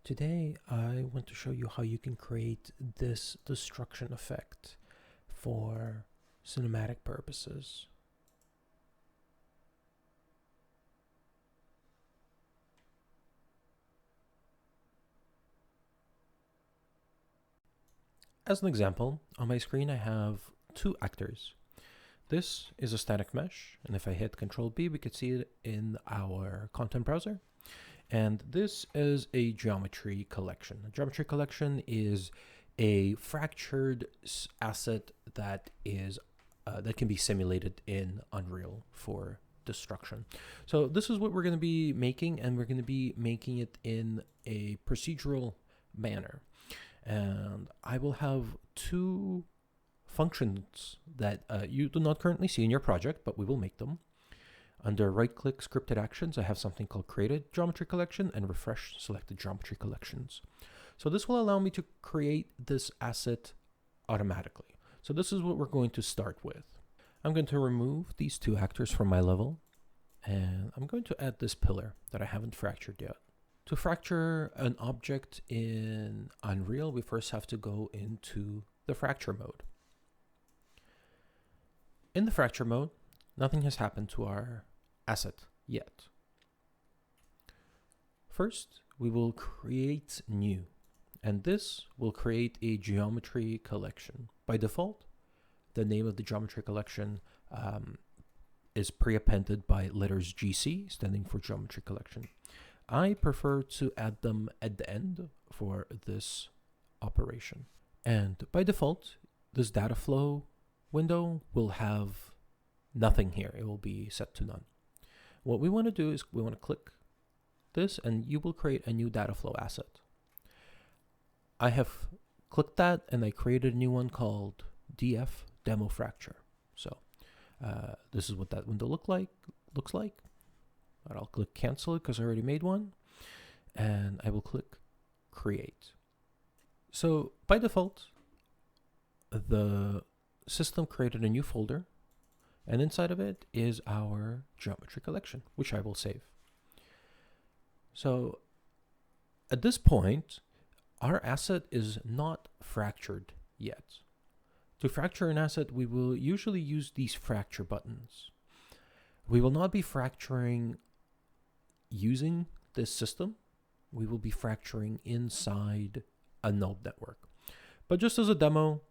Today, I want to show you how you can create this destruction effect for cinematic purposes. As an example, on my screen I have two actors. This is a static mesh, and if I hit Ctrl B, we could see it in our content browser. And this is a geometry collection. A geometry collection is a fractured asset that is that can be simulated in Unreal for destruction. So this is what we're going to be making, and we're going to be making it in a procedural manner. And I will have two functions that you do not currently see in your project, but we will make them. Under right-click scripted actions, I have something called created geometry collection and refresh selected geometry collections. So this will allow me to create this asset automatically. So this is what we're going to start with. I'm going to remove these two actors from my level, and I'm going to add this pillar that I haven't fractured yet. To fracture an object in Unreal, we first have to go into the fracture mode. In the fracture mode, nothing has happened to our asset yet. First, we will create new, and this will create a geometry collection. By default, the name of the geometry collection is pre-appended by letters GC, standing for geometry collection. I prefer to add them at the end for this operation. And by default, this DataFlow window will have nothing here. It will be set to none. What we want to do is we want to click this, and you will create a new DataFlow asset. I have clicked that, and I created a new one called DF Demo Fracture. So this is what that window looks like. But I'll click cancel it because I already made one, and I will click create. So by default, the system created a new folder, and inside of it is our geometry collection, which I will save. So at this point, our asset is not fractured yet. To fracture an asset, we will usually use these fracture buttons. We will not be fracturing using this system. We will be fracturing inside a node network. But just as a demo,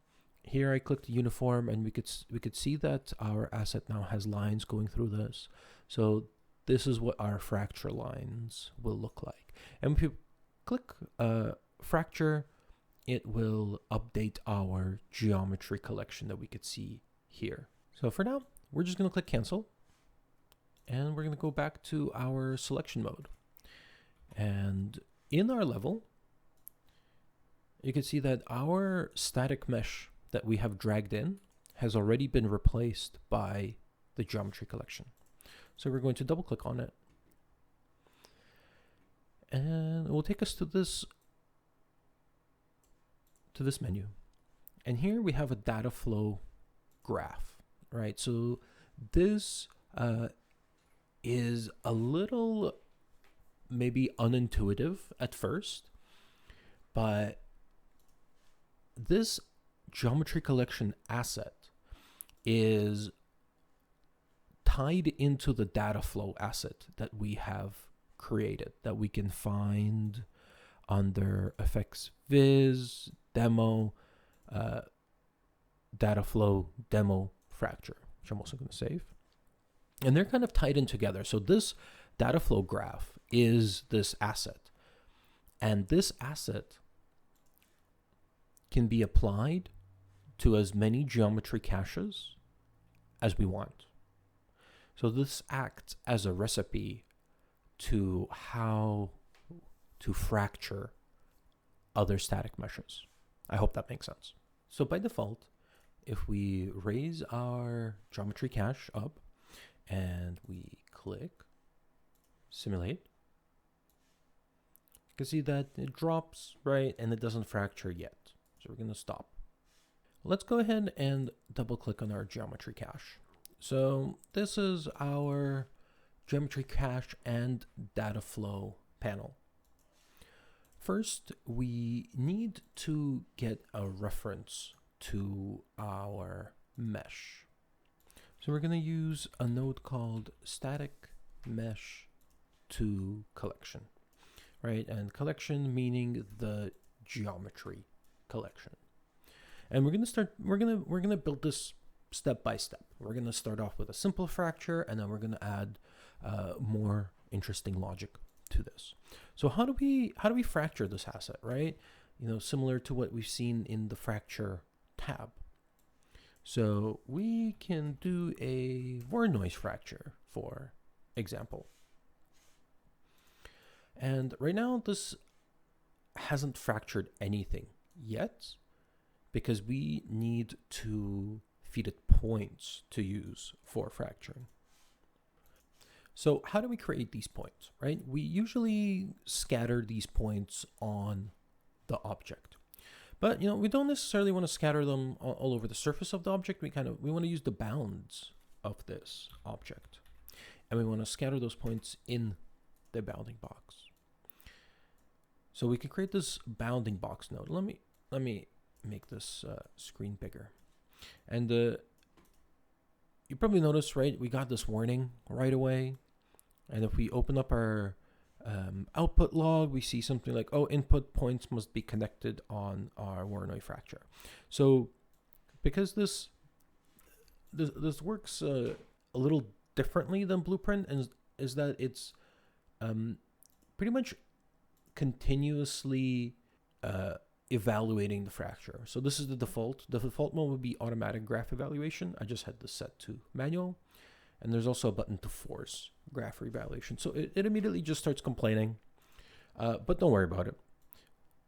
here I clicked uniform, and we could see that our asset now has lines going through this. So this is what our fracture lines will look like. And if you click fracture, it will update our geometry collection that we could see here. So for now, we're just going to click cancel, and we're going to go back to our selection mode. And in our level, you can see that our static mesh that we have dragged in has already been replaced by the geometry collection. So we're going to double click on it, and it will take us to this menu. And here we have a DataFlow graph, right? So this is a little maybe unintuitive at first, but this geometry collection asset is tied into the DataFlow asset that we have created, that we can find under FX Viz, Demo, DataFlow Demo Fracture, which I'm also going to save. And they're kind of tied in together. So this DataFlow graph is this asset, and this asset can be applied to as many geometry caches as we want. So this acts as a recipe to how to fracture other static meshes. I hope that makes sense. So by default, if we raise our geometry cache up and we click simulate, you can see that it drops, right? And it doesn't fracture yet. So we're going to stop. Let's go ahead and double click on our geometry cache. So this is our geometry cache and DataFlow panel. First, we need to get a reference to our mesh. So we're going to use a node called static mesh to collection, right? And collection meaning the geometry collection. And we're going to build this step by step. We're going to start off with a simple fracture, and then we're going to add more interesting logic to this. So how do we fracture this asset, right? Similar to what we've seen in the fracture tab. So we can do a Voronoi fracture, for example. And right now this hasn't fractured anything yet because we need to feed it points to use for fracturing. So how do we create these points, right? We usually scatter these points on the object. But we don't necessarily want to scatter them all over the surface of the object. We want to use the bounds of this object. And we want to scatter those points in the bounding box. So we can create this bounding box node. Let me make this screen bigger. And you probably noticed, right? We got this warning right away. And if we open up our output log, we see something like, oh, input points must be connected on our Voronoi fracture. So because this works a little differently than Blueprint, and is that it's pretty much continuously evaluating the fracture. So this is the default. The default mode would be automatic graph evaluation. I just had this set to manual. And there's also a button to force graph reevaluation. So it immediately just starts complaining, but don't worry about it.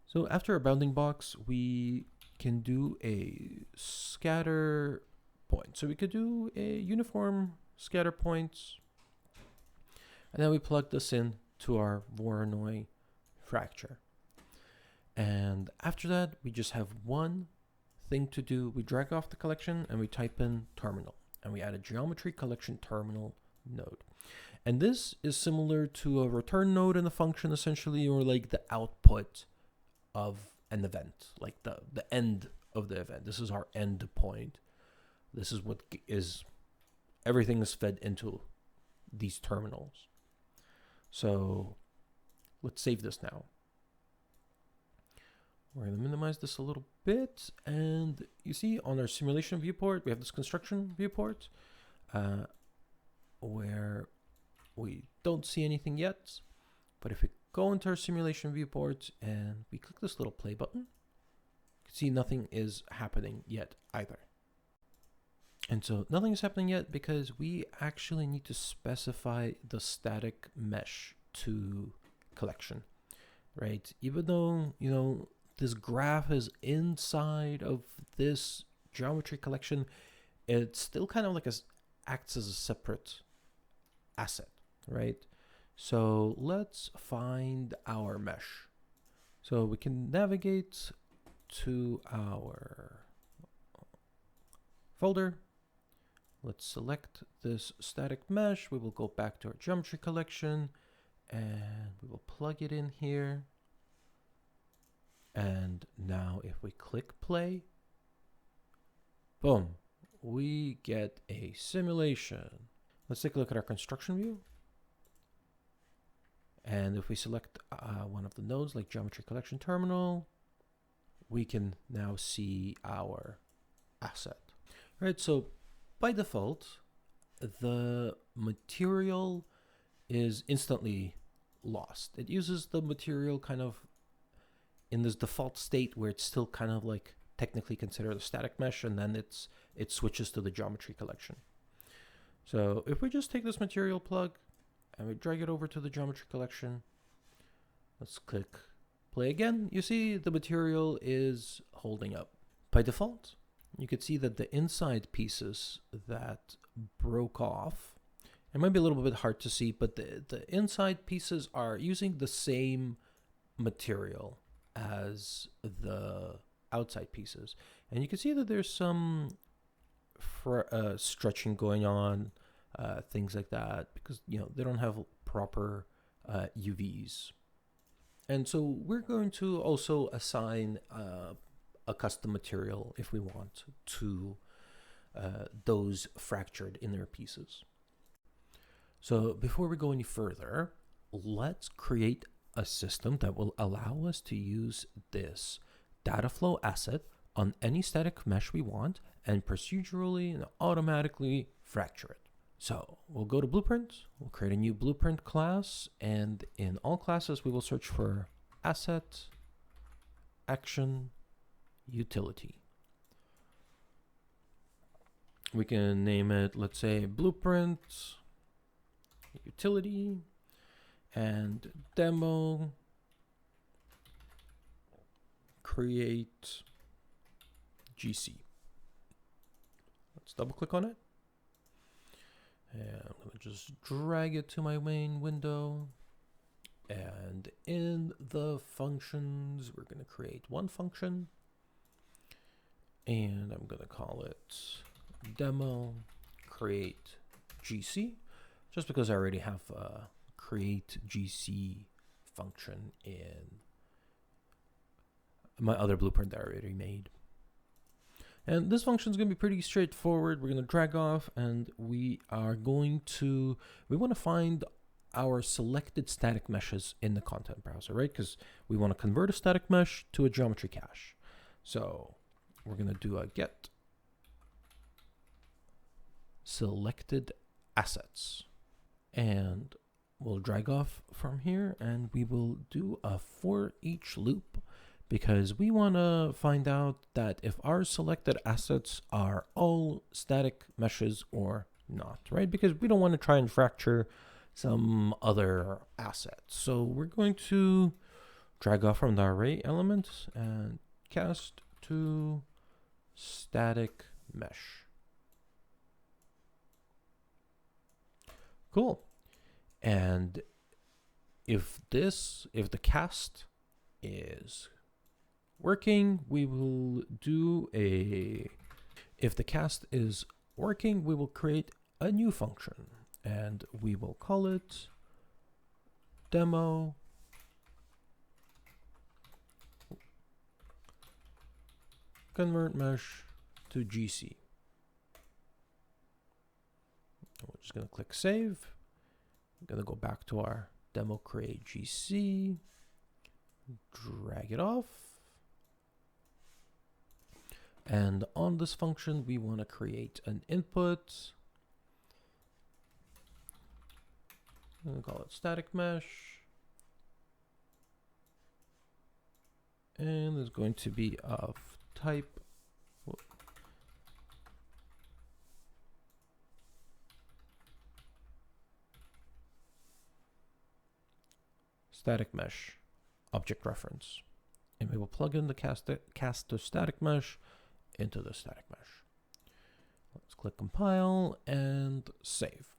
So after a bounding box, we can do a scatter point. So we could do a uniform scatter points. And then we plug this in to our Voronoi fracture. And after that, we just have one thing to do. We drag off the collection and we type in terminal. And we add a geometry collection terminal node. And this is similar to a return node in a function, essentially, or like the output of an event, like the end of the event. This is our end point. This is what is, everything is fed into these terminals. So let's save this now. We're going to minimize this a little bit. And you see on our simulation viewport, we have this construction viewport where we don't see anything yet. But if we go into our simulation viewport and we click this little play button, you can see nothing is happening yet either. And so nothing is happening yet because we actually need to specify the static mesh to collection, right? Even though, this graph is inside of this geometry collection, it still kind of like acts as a separate asset, right? So let's find our mesh. So we can navigate to our folder. Let's select this static mesh. We will go back to our geometry collection and we will plug it in here. And now if we click play, boom, we get a simulation. Let's take a look at our construction view. And if we select one of the nodes like geometry collection terminal, we can now see our asset. All right, so by default, the material is instantly lost. It uses the material kind of in this default state where it's still kind of like technically considered a static mesh, and then it switches to the geometry collection. So if we just take this material plug and we drag it over to the geometry collection, let's click play again, you see the material is holding up. By default, you could see that the inside pieces that broke off, it might be a little bit hard to see, but the inside pieces are using the same material as the outside pieces. And you can see that there's some stretching going on, things like that, because they don't have proper UVs. And so we're going to also assign a custom material if we want to those fractured inner pieces. So before we go any further, let's create a system that will allow us to use this DataFlow asset on any static mesh we want and procedurally and automatically fracture it. So we'll go to Blueprint, we'll create a new Blueprint class, and in all classes we will search for Asset, Action, Utility. We can name it, let's say, Blueprint, Utility, and Demo, Create, GC. Let's double click on it. And I'm going to just drag it to my main window. And in the functions, we're going to create one function. And I'm going to call it demo create GC, just because I already have a create GC function in my other blueprint that I already made. And this function is going to be pretty straightforward. We're going to drag off and we want to find our selected static meshes in the content browser, right? Because we want to convert a static mesh to a geometry cache. So we're going to do a get selected assets. And we'll drag off from here and we will do a for each loop, because we want to find out that if our selected assets are all static meshes or not, right? Because we don't want to try and fracture some other assets. So we're going to drag off from the array elements and cast to static mesh. Cool. And if the cast is working, we will do if the cast is working, we will create a new function and we will call it demo convert mesh to GC. We're just going to click save. I'm going to go back to our demo create GC, drag it off. And on this function, we want to create an input. I'm going to call it static mesh. And it's going to be of type static mesh object reference. And we will plug in the cast to static mesh into the static mesh. Let's click compile and save.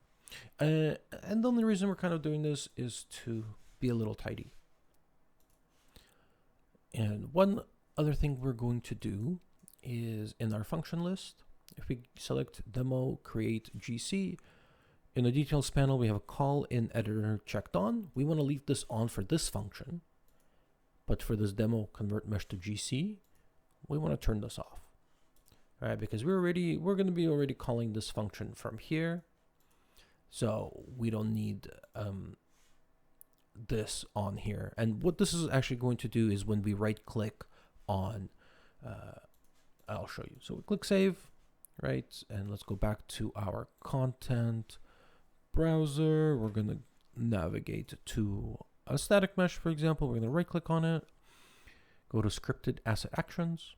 And the only reason we're kind of doing this is to be a little tidy. And one other thing we're going to do is in our function list, if we select demo create GC, in the details panel, we have a call in editor checked on. We want to leave this on for this function, but for this demo convert mesh to GC, we want to turn this off. All right, because we're going to be already calling this function from here. So we don't need this on here. And what this is actually going to do is when we right click on, I'll show you. So we click save, right? And let's go back to our content browser. We're going to navigate to a static mesh, for example. We're going to right click on it, go to scripted asset actions.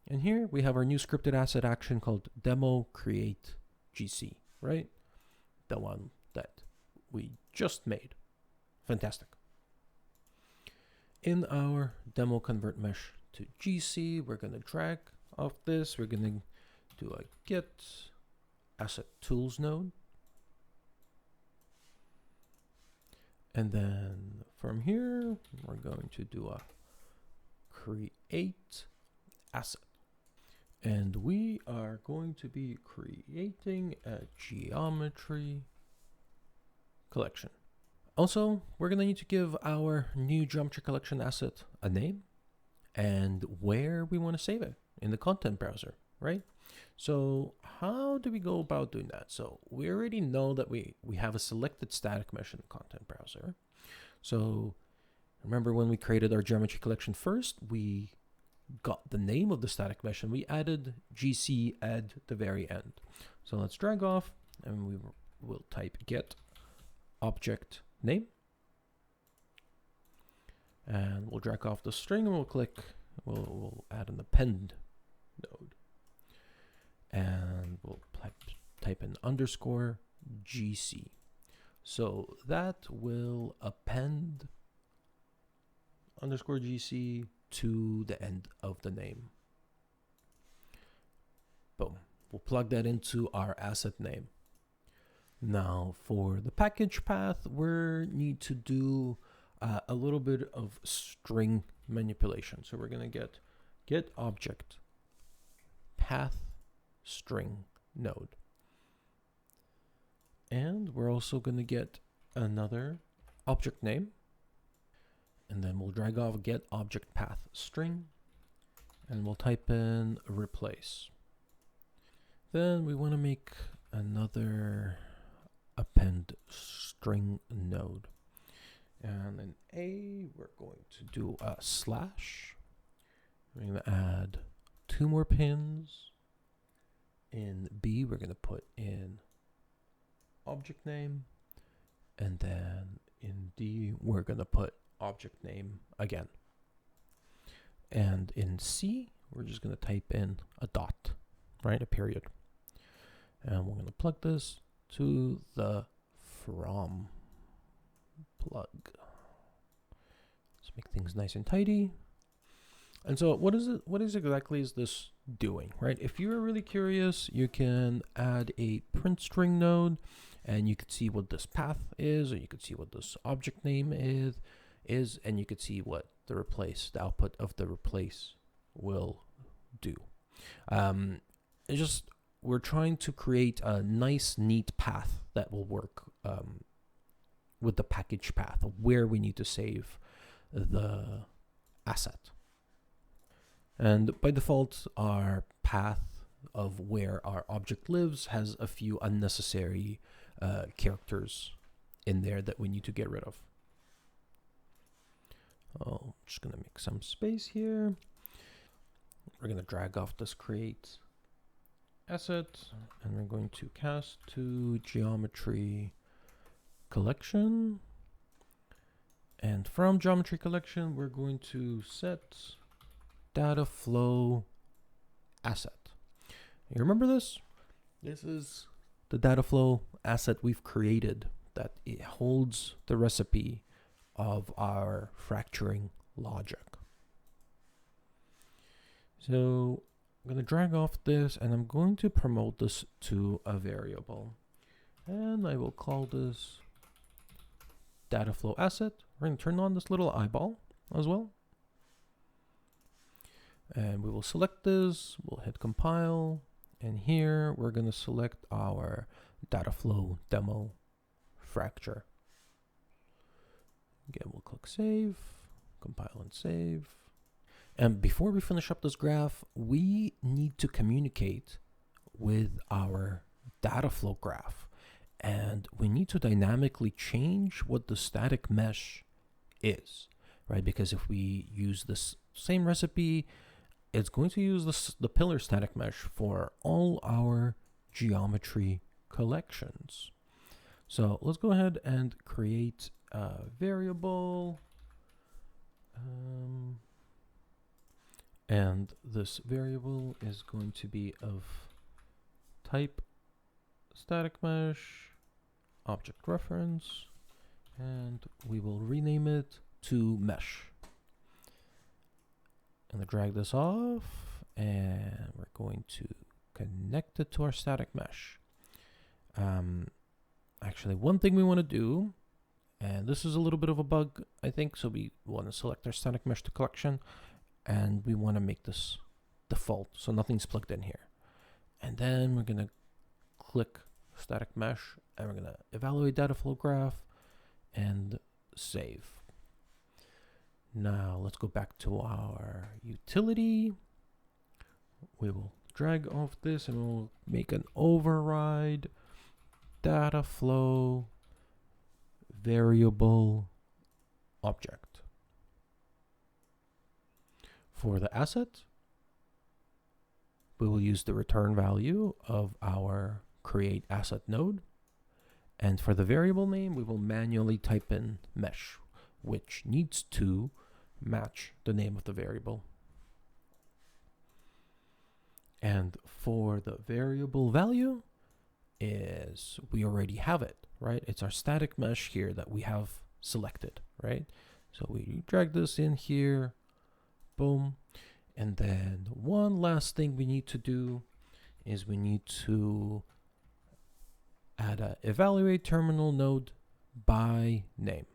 And here we have our new scripted asset action called demo create GC, right? The one that we just made. Fantastic. In our demo convert mesh to GC, we're going to drag off this. We're going to do a get asset tools node. And then from here, we're going to do a create asset. And we are going to be creating a geometry collection. Also, we're going to need to give our new geometry collection asset a name and where we want to save it in the content browser, right? So how do we go about doing that? So we already know that we have a selected static mesh in the content browser. So remember when we created our geometry collection first, we got the name of the static mesh and we added GC at the very end. So let's drag off and we will type get object name. And we'll drag off the string and we'll add an append node. And we'll type in underscore GC. So that will append underscore GC to the end of the name. Boom. We'll plug that into our asset name. Now for the package path, we need to do a little bit of string manipulation. So we're going to get object path string node. And we're also going to get another object name. And then we'll drag off get object path string. And we'll type in replace. Then we want to make another append string node. And in A, we're going to do a slash. We're going to add 2 more pins. In B, we're going to put in object name. And then in D, we're going to put object name again. And in C, we're just going to type in a dot, right? A period. And we're going to plug this to the from plug. Let's make things nice and tidy. And so what is exactly is this doing, right? If you're really curious, you can add a print string node and you could see what this path is, or you could see what this object name is, and you could see what the output of the replace will do. It's just, we're trying to create a nice, neat path that will work with the package path of where we need to save the asset. And by default, our path of where our object lives has a few unnecessary characters in there that we need to get rid of. Oh, I'm just going to make some space here. We're going to drag off this create asset, and we're going to cast to geometry collection. And from geometry collection, we're going to set DataFlow asset. You remember this? This is the DataFlow asset we've created that it holds the recipe of our fracturing logic. So I'm going to drag off this and I'm going to promote this to a variable. And I will call this DataFlow asset. We're going to turn on this little eyeball as well. And we will select this, we'll hit compile, and here we're going to select our DataFlow demo fracture. Again, we'll click save, compile and save. And before we finish up this graph, we need to communicate with our DataFlow graph. And we need to dynamically change what the static mesh is, right? Because if we use this same recipe, it's going to use the pillar static mesh for all our geometry collections. So let's go ahead and create a variable. And this variable is going to be of type static mesh, object reference, and we will rename it to mesh. I'm going to drag this off, and we're going to connect it to our static mesh. Actually, one thing we want to do, and this is a little bit of a bug, I think, so we want to select our static mesh to collection, and we want to make this default, so nothing's plugged in here. And then we're going to click static mesh, and we're going to evaluate DataFlow graph, and save. Now let's go back to our utility. We will drag off this and we'll make an override DataFlow variable object. For the asset, we will use the return value of our create asset node. And for the variable name, we will manually type in mesh, which needs to match the name of the variable. And for the variable value is, we already have it, right? It's our static mesh here that we have selected, right? So we drag this in here, boom. And then one last thing we need to do is we need to add a evaluate terminal node by name,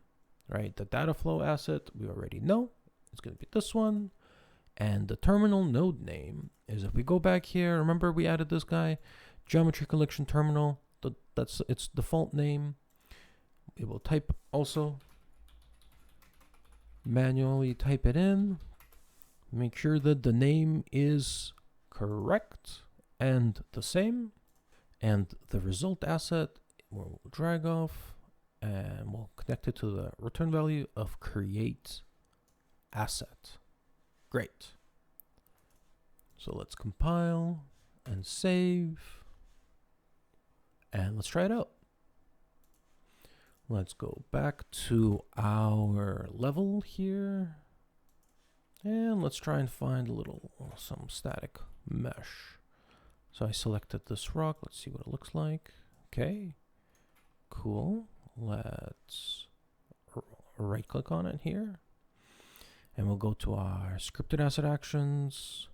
right? The DataFlow asset, we already know it's going to be this one. And the terminal node name is, if we go back here, remember we added this guy, geometry collection terminal, that's its default name. We will type also, manually type it in, make sure that the name is correct and the same. And the result asset, we'll drag off and we'll connect it to the return value of create asset. Great. So let's compile and save. And let's try it out. Let's go back to our level here. And let's try and find some static mesh. So I selected this rock. Let's see what it looks like. Okay, cool. Let's right click on it here. And we'll go to our scripted asset actions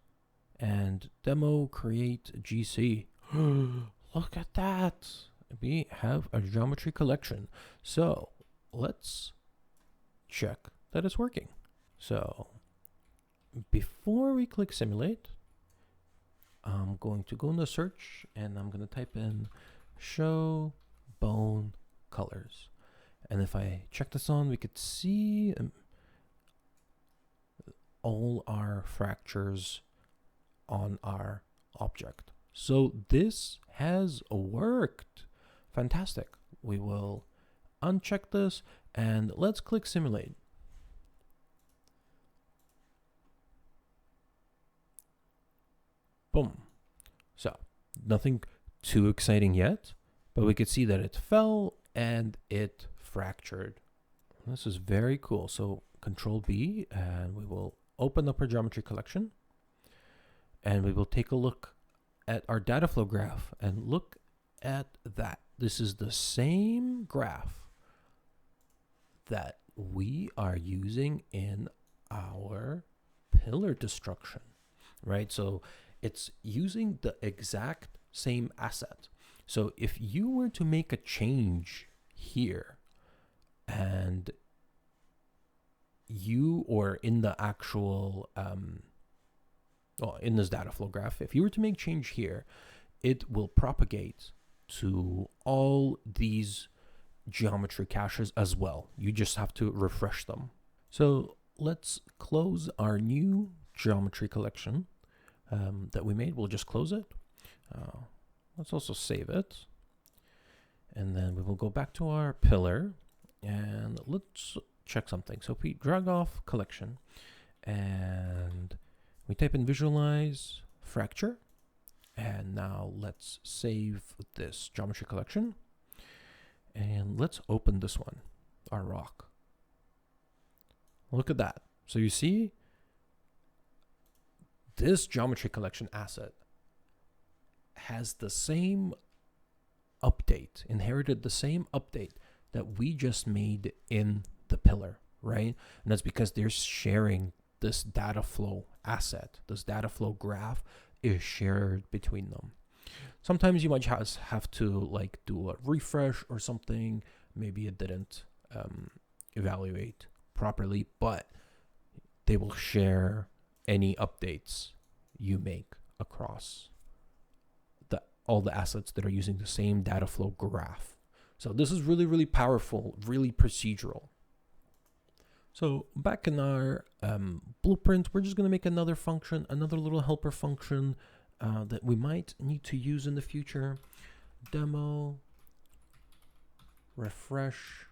and demo create GC. Look at that. We have a geometry collection. So let's check that it's working. So before we click simulate, I'm going to go into search and I'm going to type in show bone colors. And if I check this on, we could see all our fractures on our object. So this has worked. Fantastic. We will uncheck this and let's click simulate. Boom. So nothing too exciting yet, but we could see that it fell and it fractured. This is very cool. So Control B, and we will open up our geometry collection and we will take a look at our DataFlow graph and look at that. This is the same graph that we are using in our pillar destruction, right? So it's using the exact same asset. So if you were to make a change here and you, or in the actual, in this DataFlow graph, if you were to make change here, it will propagate to all these geometry caches as well. You just have to refresh them. So let's close our new geometry collection that we made. We'll just close it. Let's also save it. And then we will go back to our pillar and let's check something. So if we drag off collection and we type in visualize fracture, and now let's save this geometry collection and let's open this one, our rock. Look at that. So you see this geometry collection asset has the same update, inherited the same update that we just made in the pillar, right? And that's because they're sharing this DataFlow asset. This DataFlow graph is shared between them. Sometimes you might have to like do a refresh or something. Maybe it didn't evaluate properly, but they will share any updates you make across all the assets that are using the same DataFlow graph. So this is really, really powerful, really procedural. So back in our blueprint, we're just going to make another function, another little helper function that we might need to use in the future. Demo refresh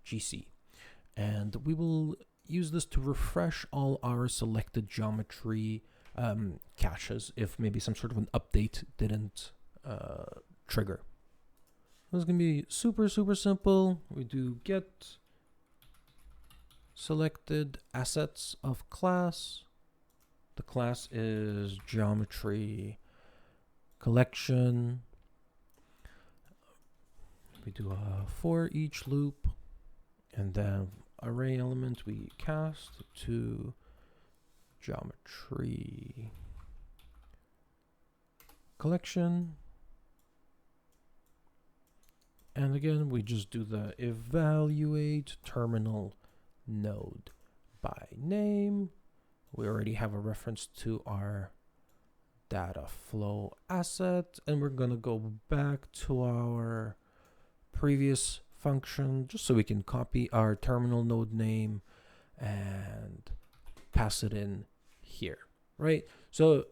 GC. And we will use this to refresh all our selected geometry caches if maybe some sort of an update didn't trigger. This is going to be super, super simple. We do get selected assets of class. The class is geometry collection. We do a for each loop, and then array element we cast to geometry collection. And again, we just do the evaluate terminal node by name. We already have a reference to our DataFlow asset, and we're going to go back to our previous function just so we can copy our terminal node name and pass it in here, right? So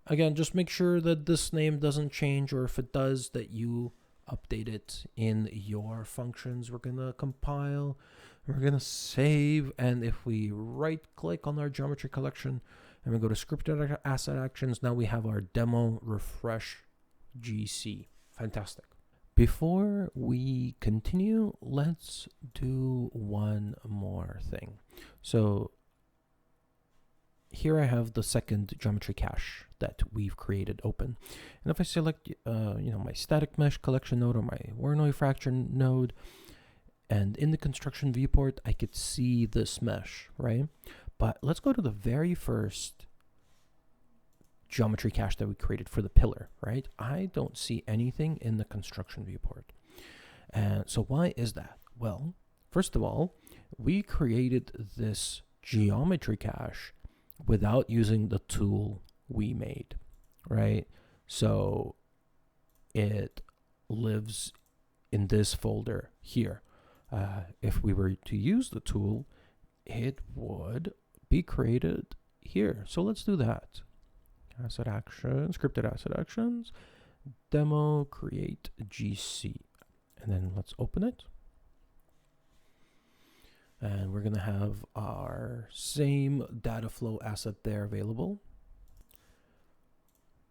again, just make sure that this name doesn't change, or if it does, that you update it in your functions. We're going to compile, we're going to save, and if we right click on our geometry collection and we go to scripted asset actions, now we have our demo refresh GC. Fantastic. Before we continue, let's do one more thing. So here I have the second geometry cache that we've created open. And if I select my static mesh collection node or my Voronoi fracture node, and in the construction viewport, I could see this mesh, right? But let's go to the very first geometry cache that we created for the pillar, right? I don't see anything in the construction viewport. And so why is that? Well, first of all, we created this geometry cache without using the tool we made, right? So it lives in this folder here. If we were to use the tool, it would be created here. So let's do that. Asset actions, scripted asset actions, demo create GC. And then let's open it. And we're going to have our same DataFlow asset there available.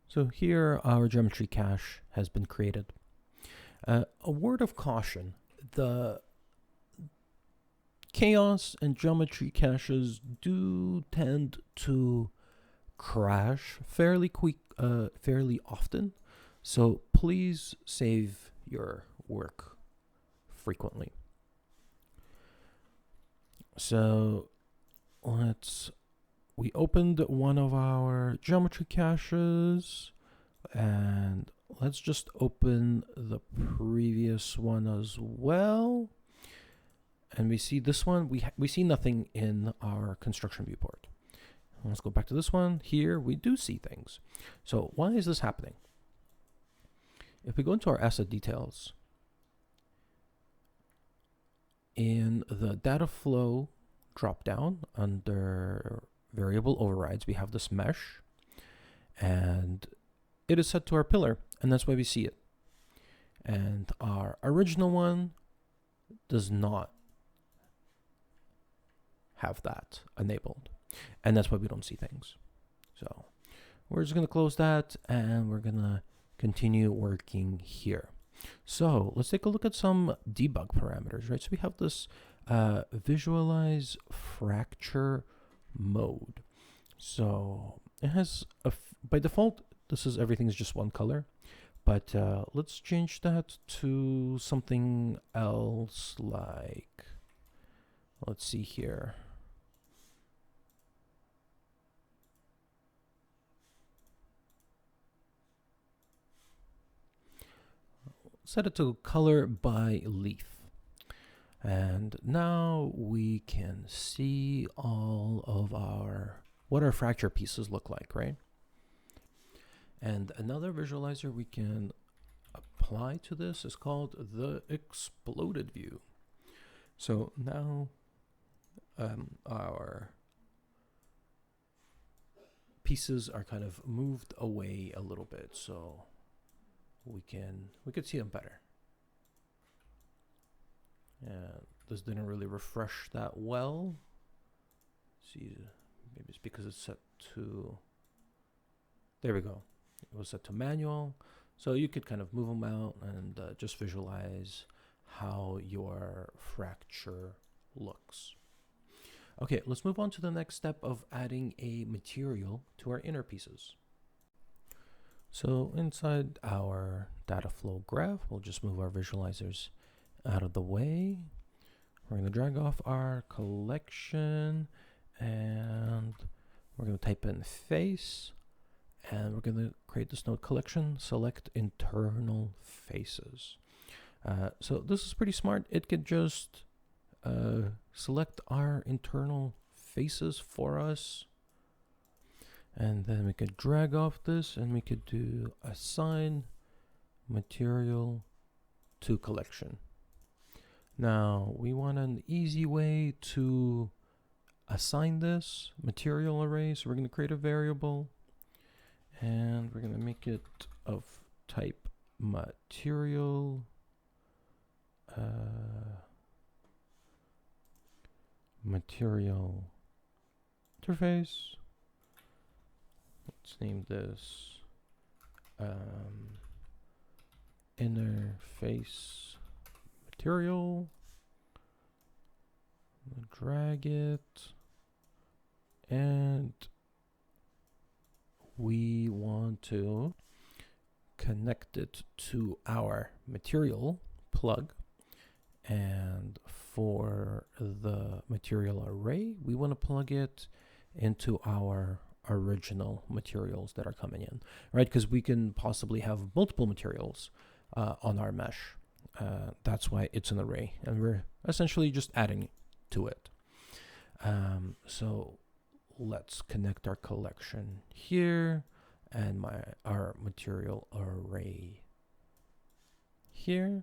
So here our geometry cache has been created. A word of caution, the chaos and geometry caches do tend to crash fairly often. So please save your work frequently. So we opened one of our geometry caches, and let's just open the previous one as well. And we see this one, we see nothing in our construction viewport. Let's go back to this one. Here we do see things. So why is this happening? If we go into our asset details, in the DataFlow dropdown under variable overrides, we have this mesh, and it is set to our pillar, and that's why we see it. And our original one does not have that enabled, and that's why we don't see things. So we're just going to close that, and we're going to continue working here. So let's take a look at some debug parameters, right? So we have this visualize fracture mode. So it has by default, everything's just one color, but let's change that to something else, like, let's see here. Set it to color by leaf. And now we can see all of what our fracture pieces look like, right? And another visualizer we can apply to this is called the exploded view. So now our pieces are kind of moved away a little bit, so we could see them better. Yeah, this didn't really refresh that well. See, maybe it's because it's set to, there we go. It was set to manual. So you could kind of move them out and just visualize how your fracture looks. Okay, let's move on to the next step of adding a material to our inner pieces. So inside our DataFlow graph, we'll just move our visualizers out of the way. We're going to drag off our collection and we're going to type in face and we're going to create this node collection, select internal faces. So this is pretty smart. It could just select our internal faces for us. And then we could drag off this and we could do assign material to collection. Now we want an easy way to assign this material array. So we're going to create a variable and we're going to make it of type material. Material interface. Let's name this interface material. Drag it, and we want to connect it to our material plug. And for the material array, we want to plug it into our original materials that are coming in, right? Because we can possibly have multiple materials on our mesh. That's why it's an array, and we're essentially just adding to it. So let's connect our collection here and our material array here.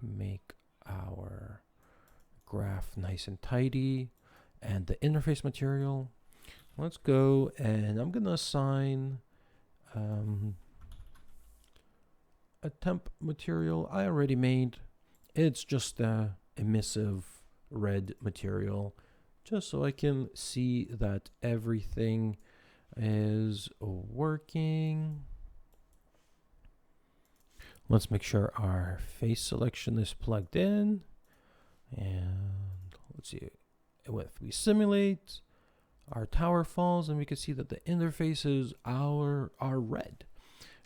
Make our graph nice and tidy, and the interface material, let's go and I'm gonna assign a temp material I already made. It's just a emissive red material, just so I can see that everything is working. Let's make sure our face selection is plugged in. And let's see, if we simulate, our tower falls and we can see that the interfaces are red,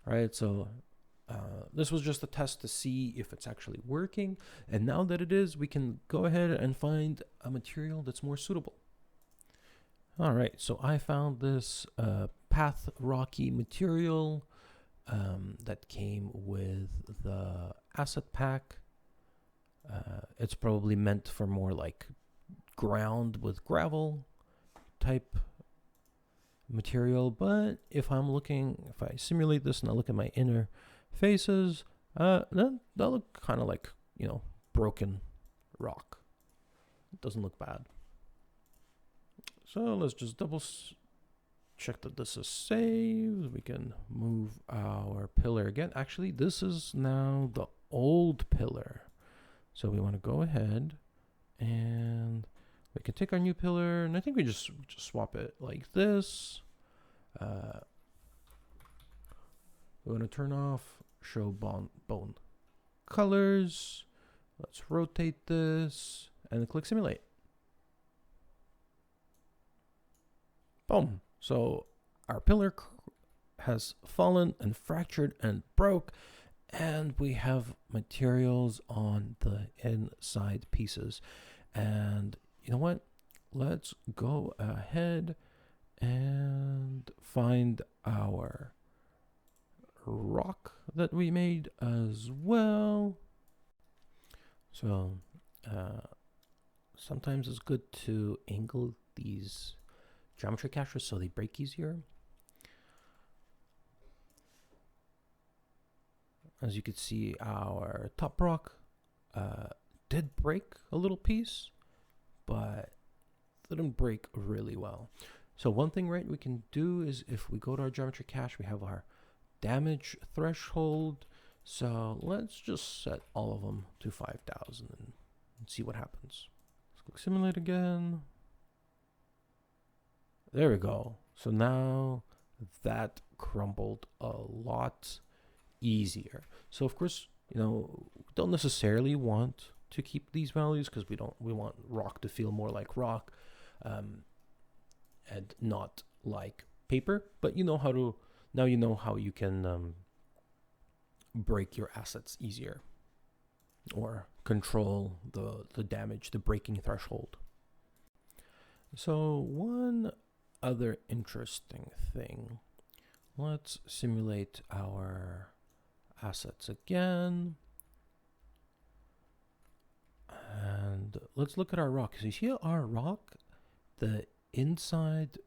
right? So this was just a test to see if it's actually working. And now that it is, we can go ahead and find a material that's more suitable. All right, so I found this path rocky material that came with the asset pack. It's probably meant for more like ground with gravel type material, but if I simulate this and I look at my inner faces, that look kind of like, broken rock. It doesn't look bad. So let's just double check that this is saved. We can move our pillar again. Actually, this is now the old pillar. So we want to go ahead and we can take our new pillar, and I think we just swap it like this. We want to turn off show bone colors. Let's rotate this and click simulate. Boom. So our pillar has fallen and fractured and broke, and we have materials on the inside pieces. And you know what? Let's go ahead and find our rock that we made as well. So sometimes it's good to angle these geometry caches so they break easier. as you can see, our top rock did break a little piece, but didn't break really well. So one thing, right, we can do is if we go to our geometry cache, we have our damage threshold. So let's just set all of them to 5,000 and see what happens. Let's click simulate again. There we go. So now that crumbled a lot easier. So of course, we don't necessarily want to keep these values because we want rock to feel more like rock, and not like paper. But you know how you can break your assets easier, or control the damage, the breaking threshold. So one other interesting thing, let's simulate our assets again. And let's look at our rock. So you see our rock, the inside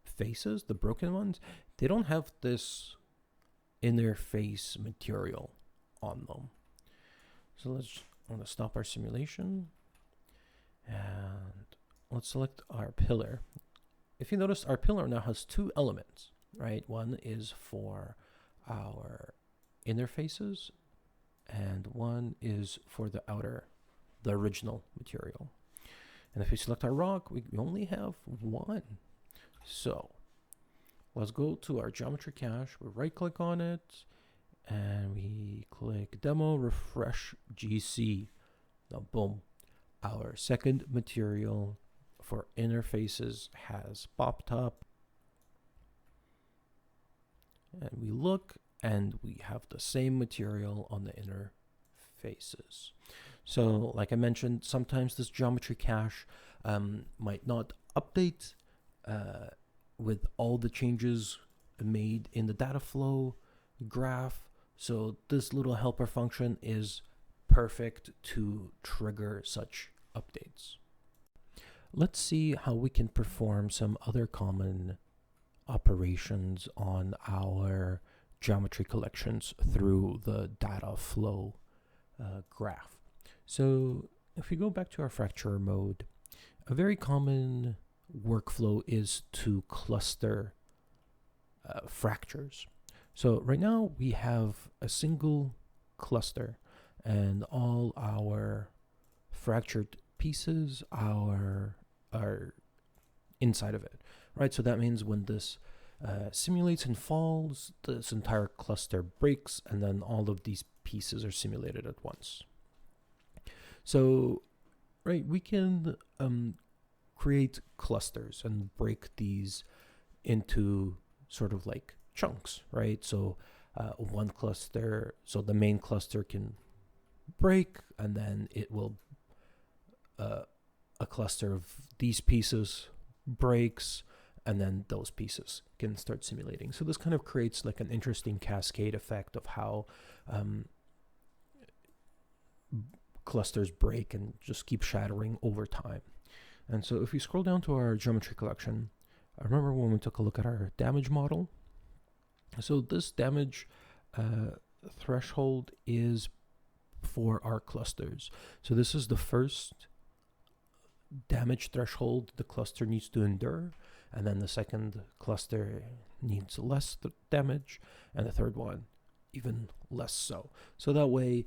faces, the broken ones, they don't have this inner face material on them. So I want to stop our simulation and let's select our pillar. If you notice, our pillar now has two elements, right? One is for our inner faces and one is for the original material. And if we select our rock, we only have one. So let's go to our geometry cache. We right click on it and we click demo, refresh GC. Now boom, our second material for interfaces has popped up. And we look and we have the same material on the inner faces. So like I mentioned, sometimes this geometry cache might not update with all the changes made in the DataFlow graph. So this little helper function is perfect to trigger such updates. Let's see how we can perform some other common operations on our geometry collections through the DataFlow graph. So if we go back to our fracture mode, a very common workflow is to cluster fractures. So right now we have a single cluster and all our fractured pieces are inside of it, right? So that means when this simulates and falls, this entire cluster breaks and then all of these pieces are simulated at once. So, right, we can create clusters and break these into sort of like chunks, right? So one cluster, so the main cluster can break and then it will, a cluster of these pieces breaks and then those pieces can start simulating. So this kind of creates like an interesting cascade effect of how clusters break and just keep shattering over time. And so if we scroll down to our geometry collection, I remember when we took a look at our damage model. So this damage threshold is for our clusters. So this is the first damage threshold the cluster needs to endure, and then the second cluster needs less damage, and the third one even less so. So that way,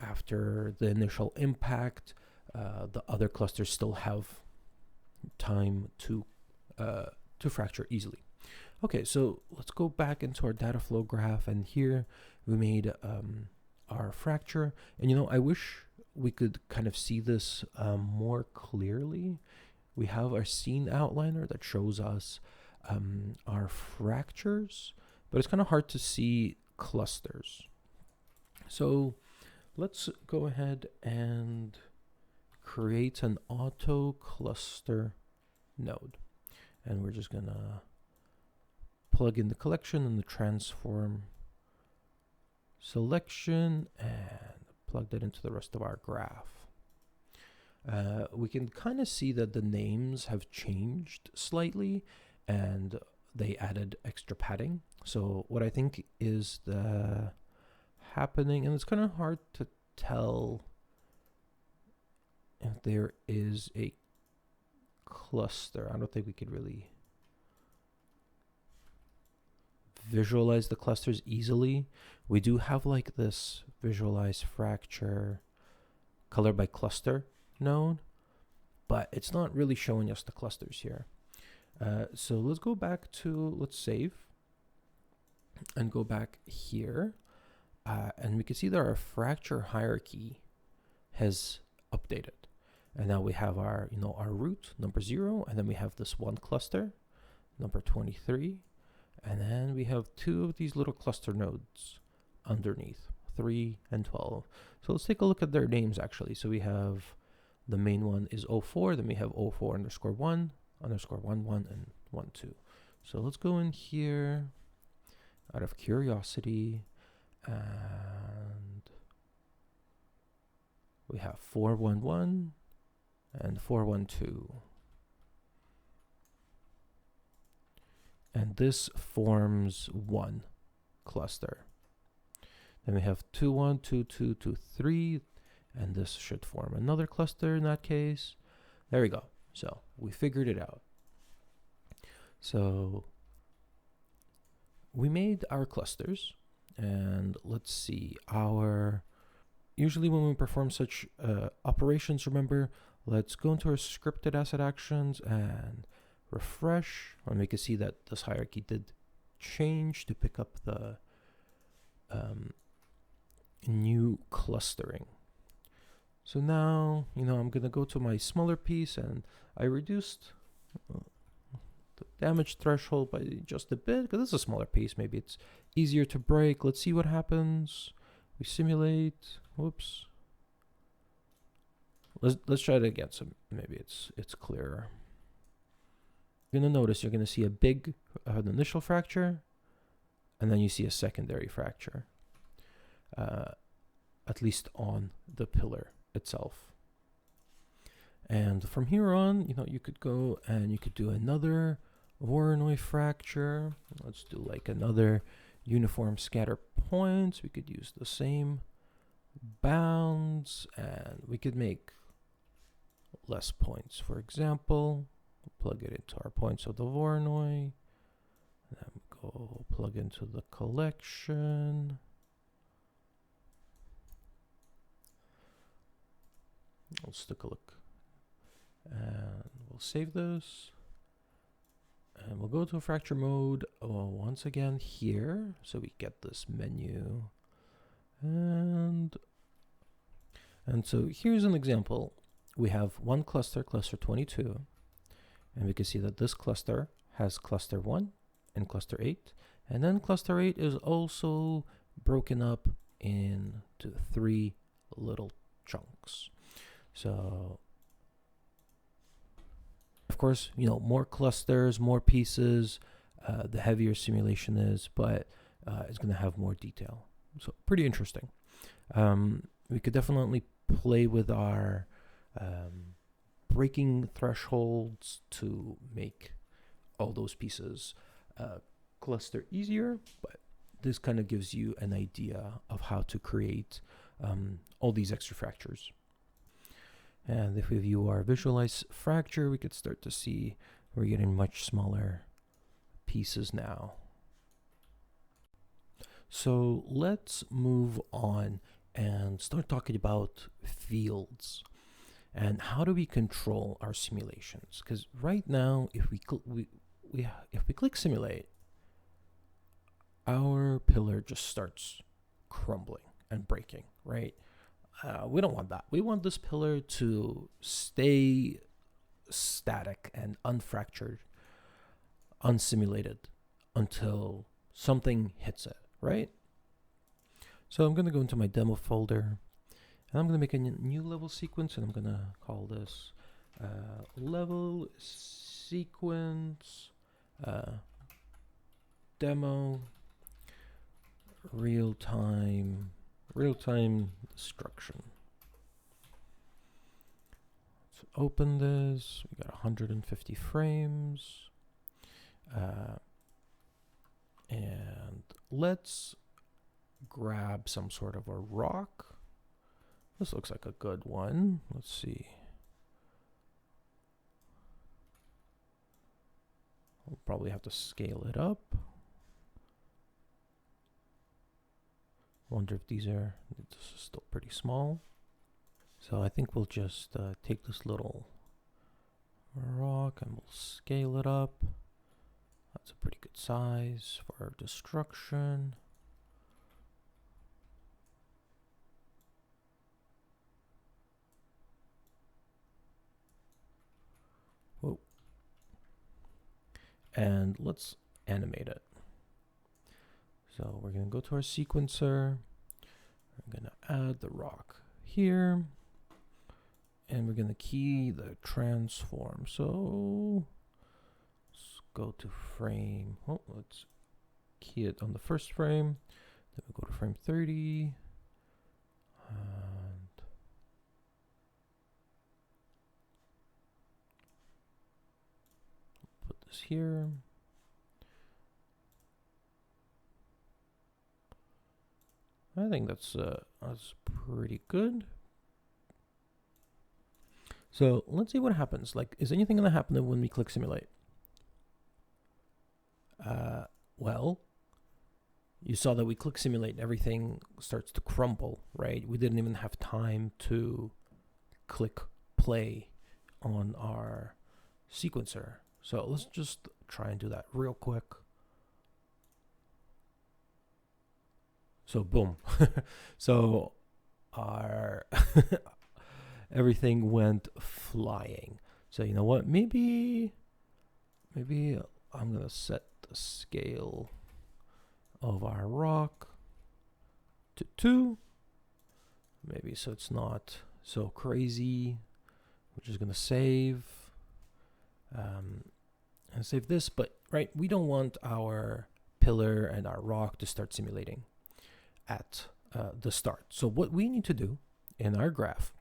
after the initial impact, the other clusters still have time to fracture easily. Okay, so let's go back into our DataFlow graph, and here we made our fracture. And I wish we could kind of see this more clearly. We have our scene outliner that shows us our fractures, but it's kind of hard to see clusters. So let's go ahead and create an auto cluster node. And we're just gonna plug in the collection and the transform selection and plug that into the rest of our graph. We can kind of see that the names have changed slightly and they added extra padding. So what I think is happening, and it's kind of hard to tell if there is a cluster. I don't think we could really visualize the clusters easily. We do have like this visualize fracture color by cluster node, but it's not really showing us the clusters here. So let's go back to, let's save and go back here. And we can see that our fracture hierarchy has updated. And now we have our, our root number 0, and then we have this one cluster, number 23. And then we have 2 of these little cluster nodes underneath, 3 and 12. So let's take a look at their names actually. So we have the main one is 04, then we have 04 underscore 1, underscore 1, 1, and 1, 2. So let's go in here out of curiosity, and we have 411 and 412. And this forms one cluster. Then we have 2, 1, 2, 2, 2, 3, and this should form another cluster in that case. There we go. So we figured it out. So we made our clusters, and let's see, usually when we perform such operations, remember, let's go into our scripted asset actions and refresh, and we can see that this hierarchy did change to pick up the new clustering. So now, I'm going to go to my smaller piece, and I reduced the damage threshold by just a bit, because this is a smaller piece. Maybe it's easier to break. Let's see what happens. We simulate. Whoops. Let's try it again, so maybe it's clearer. You're going to notice you're going to see a big initial fracture, and then you see a secondary fracture, at least on the pillar itself. And from here on, you could go and you could do another Voronoi fracture. Let's do like another uniform scatter points. We could use the same bounds, and we could make less points. For example, plug it into our points of the Voronoi, and then go plug into the collection. Let's take a look, and we'll save this, and we'll go to fracture mode once again here, so we get this menu, and so here's an example. We have one cluster, cluster 22, and we can see that this cluster has cluster 1 and cluster 8, and then cluster 8 is also broken up into 3 little chunks. So, of course, more clusters, more pieces, the heavier simulation is, but it's going to have more detail. So, pretty interesting. We could definitely play with our breaking thresholds to make all those pieces cluster easier, but this kind of gives you an idea of how to create all these extra fractures. And if we view our visualize fracture, we could start to see we're getting much smaller pieces now. So let's move on and start talking about fields and how do we control our simulations. Because right now, if we click simulate, our pillar just starts crumbling and breaking, right? We don't want that. We want this pillar to stay static and unfractured, unsimulated until something hits it, right? So I'm going to go into my demo folder, and I'm going to make a new level sequence, and I'm going to call this level sequence demo real-time destruction. Let's open this. We got 150 frames. And let's grab some sort of a rock. This looks like a good one. Let's see. We'll probably have to scale it up. Wonder if this is still pretty small. So I think we'll just take this little rock and we'll scale it up. That's a pretty good size for our destruction. Whoa. And let's animate it. So we're going to go to our sequencer. We're going to add the rock here. And we're going to key the transform. So let's go to frame. Oh, let's key it on the first frame. Then we go to frame 30. And put this here. I think that's pretty good. So let's see what happens. Like, is anything going to happen when we click simulate? Well, you saw that we click simulate and everything starts to crumble, right? We didn't even have time to click play on our sequencer. So let's just try and do that real quick. So boom. So our everything went flying. So you know what? Maybe I'm gonna set the scale of our rock to 2. Maybe so it's not so crazy. We're just gonna save and save this. But right, we don't want our pillar and our rock to start simulating at the start. So what we need to do in our graph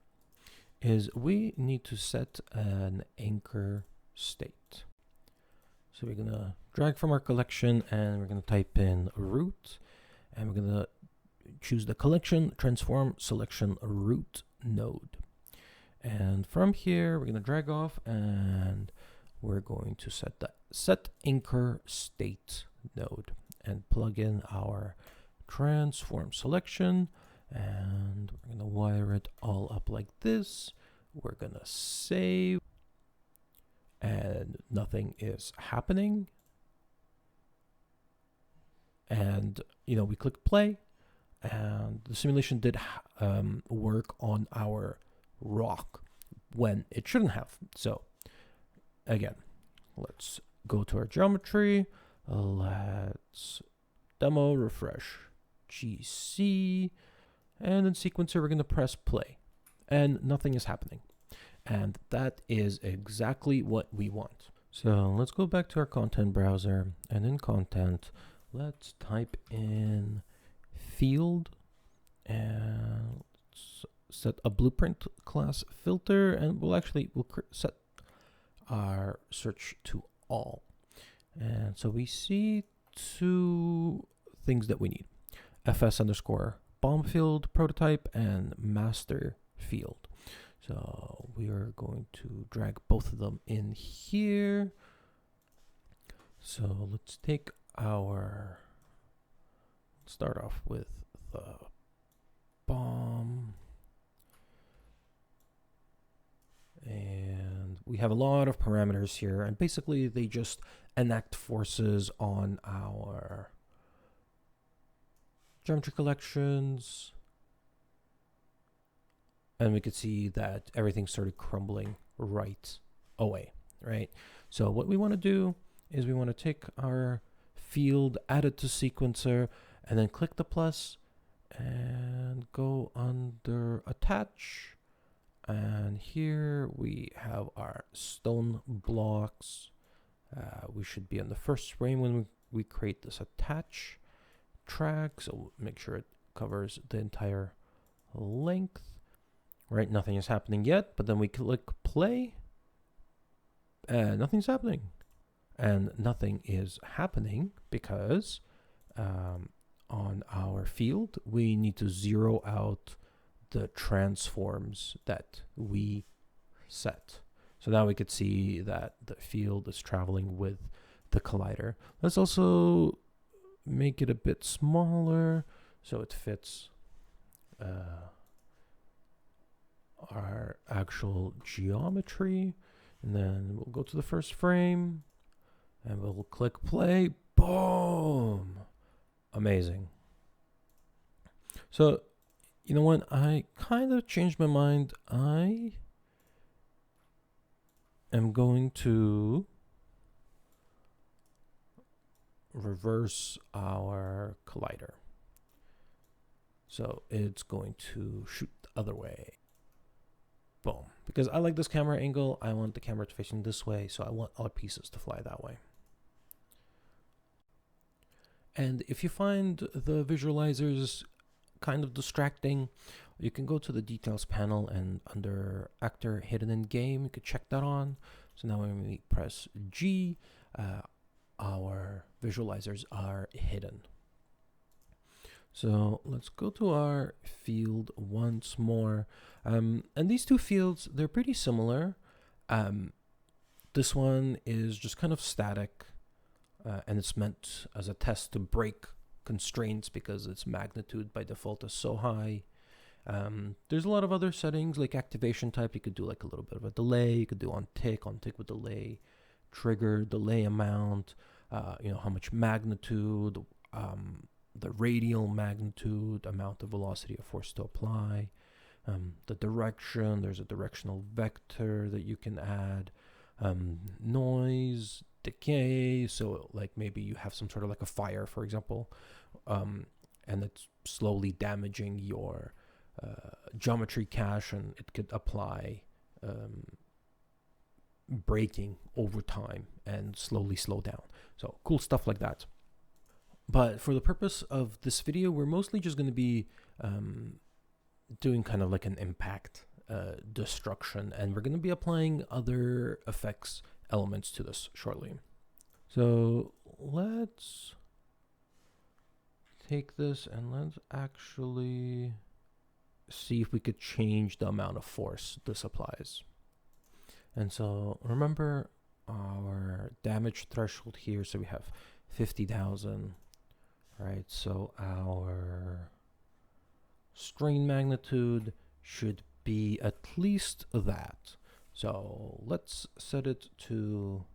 is we need to set an anchor state. So we're gonna drag from our collection and we're gonna type in root, and we're gonna choose the collection transform selection root node. And from here we're gonna drag off and we're going to set the set anchor state node and plug in our transform selection, and we're gonna wire it all up like this. We're gonna save, and nothing is happening. And you know, we click play and the simulation did work on our rock when it shouldn't have. So again, let's go to our geometry. Let's demo refresh GC, and in sequencer we're going to press play and nothing is happening, and that is exactly what we want. So let's go back to our content browser, and in content let's type in field and let's set a blueprint class filter, and we'll set our search to all. And so we see 2 things that we need: fs underscore bomb field prototype and master field. So we are going to drag both of them in here. So let's take start off with the bomb. And we have a lot of parameters here, and basically they just enact forces on our geometry collections, and we could see that everything started crumbling right away, right? So what we want to do is we want to take our field, add it to sequencer, and then click the plus and go under attach, and here we have our stone blocks. We should be on the first frame when we create this attach track, so make sure it covers the entire length. Right, nothing is happening yet, but then we click play and nothing's happening. And nothing is happening because on our field, we need to zero out the transforms that we set. So now we could see that the field is traveling with the collider. Let's also make it a bit smaller so it fits our actual geometry. And then we'll go to the first frame and we'll click play. Boom! Amazing. So, you know what? I kind of changed my mind. I am going to reverse our collider. So it's going to shoot the other way. Boom. Because I like this camera angle, I want the camera to facing this way, so I want all pieces to fly that way. And if you find the visualizers kind of distracting, you can go to the details panel and under actor hidden in game, you could check that on. So now when we press G, our visualizers are hidden. So let's go to our field once more. And these two fields, they're pretty similar. This one is just kind of static, and it's meant as a test to break constraints because its magnitude by default is so high. There's a lot of other settings like activation type. You could do like a little bit of a delay. You could do on tick with delay, trigger, delay amount, how much magnitude, the radial magnitude, amount of velocity or force to apply, the direction, there's a directional vector that you can add, noise, decay, so like maybe you have some sort of like a fire, for example, and it's slowly damaging your geometry cache, and it could apply braking over time and slowly slow down. So cool stuff like that. But for the purpose of this video, we're mostly just going to be doing kind of like an impact destruction, and we're going to be applying other effects elements to this shortly. So let's take this and let's actually see if we could change the amount of force this applies. And so remember our damage threshold here, so we have 50,000. Right, so our strain magnitude should be at least that. So let's set it to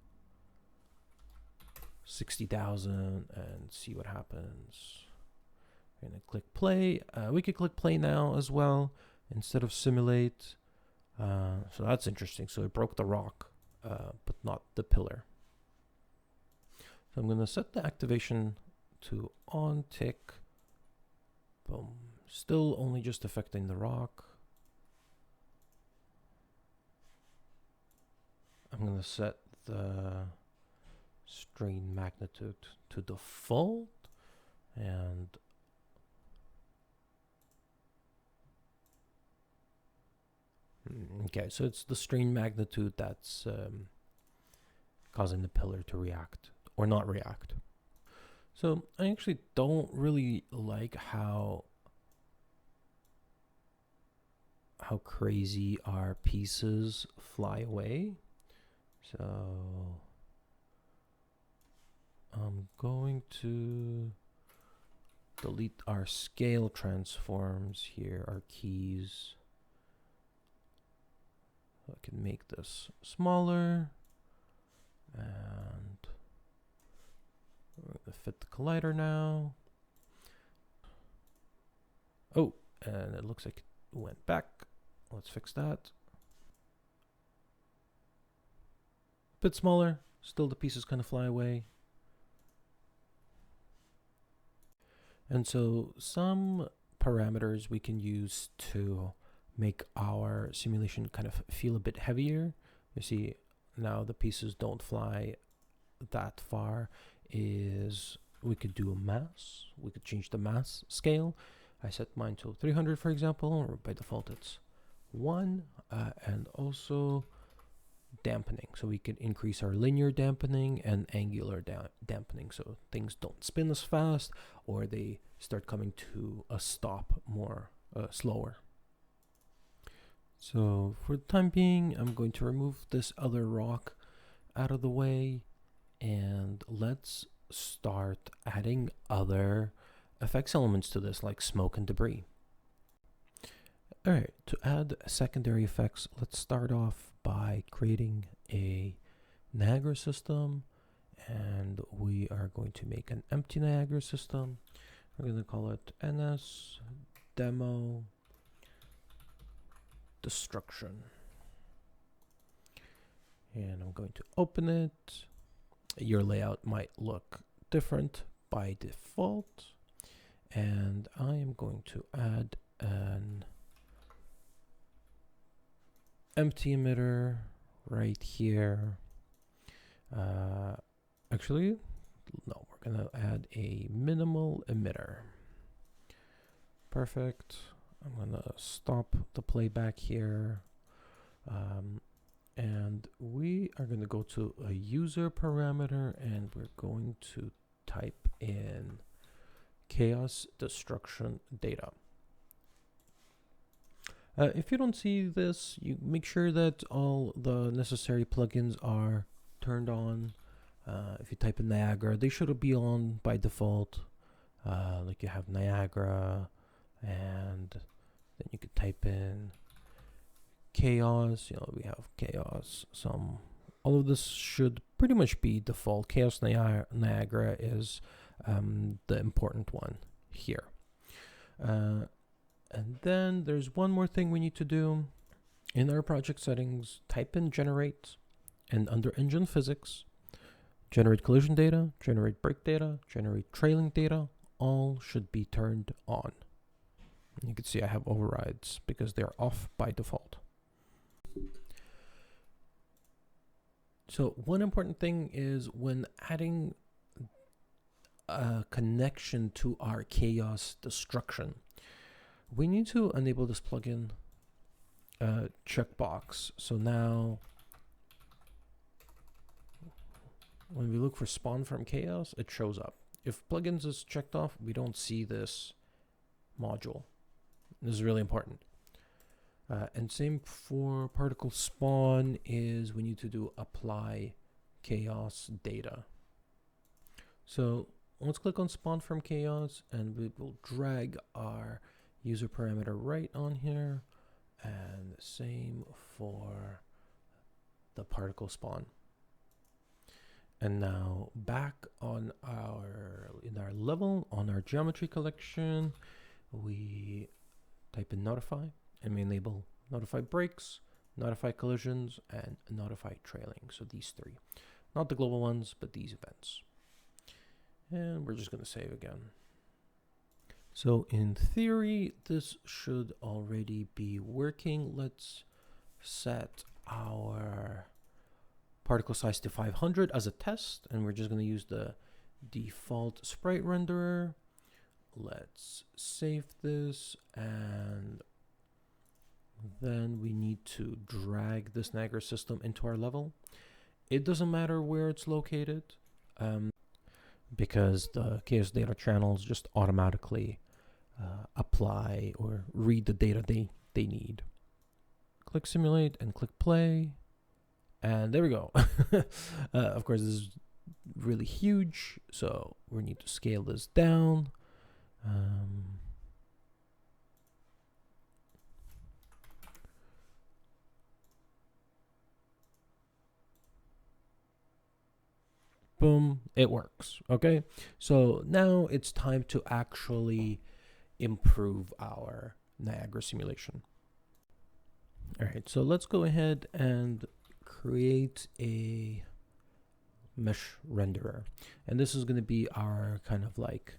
60,000 and see what happens. We're gonna click play. We could click play now as well instead of simulate. So that's interesting. So it broke the rock, but not the pillar. So I'm gonna set the activation to on tick. Boom. Still only just affecting the rock. I'm going to set the strain magnitude to default, and okay, so it's the strain magnitude that's causing the pillar to react or not react. So I actually don't really like how crazy our pieces fly away. So I'm going to delete our scale transforms here, our keys. So I can make this smaller, and we're going to fit the collider now. Oh, and it looks like it went back. Let's fix that. Bit smaller, still the pieces kind of fly away. And so some parameters we can use to make our simulation kind of feel a bit heavier. You see now the pieces don't fly that far. Is we could do a mass. We could change the mass scale. I set mine to 300, for example, or by default it's 1. And also dampening. So we can increase our linear dampening and angular dampening, so things don't spin as fast or they start coming to a stop more slower. So for the time being, I'm going to remove this other rock out of the way, and let's start adding other effects elements to this, like smoke and debris. Alright, to add secondary effects, let's start off by creating a Niagara system, and we are going to make an empty Niagara system. We're going to call it NS Demo Destruction. And I'm going to open it. Your layout might look different by default. And I am going to add an empty emitter right here. Actually, no, we're going to add a minimal emitter. Perfect. I'm going to stop the playback here. And we are going to go to a user parameter, and we're going to type in chaos destruction data. If you don't see this, you make sure that all the necessary plugins are turned on. If you type in Niagara, they should be on by default. Like you have Niagara, and then you could type in chaos. We have chaos. All of this should pretty much be default. Chaos Niagara is the important one here. And then there's one more thing we need to do. In our project settings, type in generate, and under engine physics, generate collision data, generate brake data, generate trailing data, all should be turned on. You can see I have overrides because they're off by default. So one important thing is when adding a connection to our chaos destruction, we need to enable this plugin checkbox. So now when we look for spawn from chaos, it shows up. If plugins is checked off, we don't see this module. This is really important. And same for particle spawn is we need to do apply chaos data. So let's click on spawn from chaos, and we will drag our user parameter right on here, and same for the particle spawn. And now back on in our level, on our geometry collection, we type in notify, and we enable notify brakes, notify collisions, and notify trailing. So these three, not the global ones, but these events. And we're just going to save again. So in theory, this should already be working. Let's set our particle size to 500 as a test, and we're just going to use the default sprite renderer. Let's save this, and then we need to drag this Niagara system into our level. It doesn't matter where it's located, because the chaos data channels just automatically apply or read the data they need. Click simulate and click play, and there we go. Of course, this is really huge, so we need to scale this down. Boom, it works. Okay, so now it's time to actually improve our Niagara simulation. All right, so let's go ahead and create a mesh renderer, and this is going to be our kind of like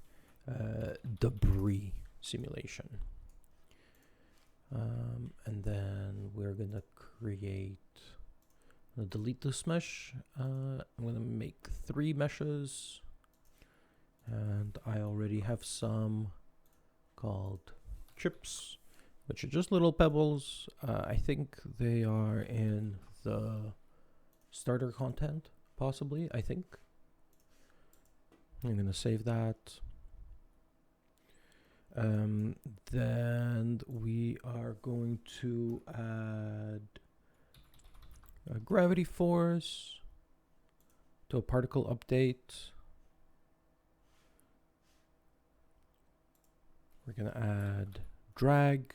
debris simulation. And then we're going to delete this mesh. I'm going to make 3 meshes, and I already have some called chips, which are just little pebbles. I think they are in the starter content, possibly, I think. I'm going to save that. Then we are going to add a gravity force to a particle update. We're going to add drag.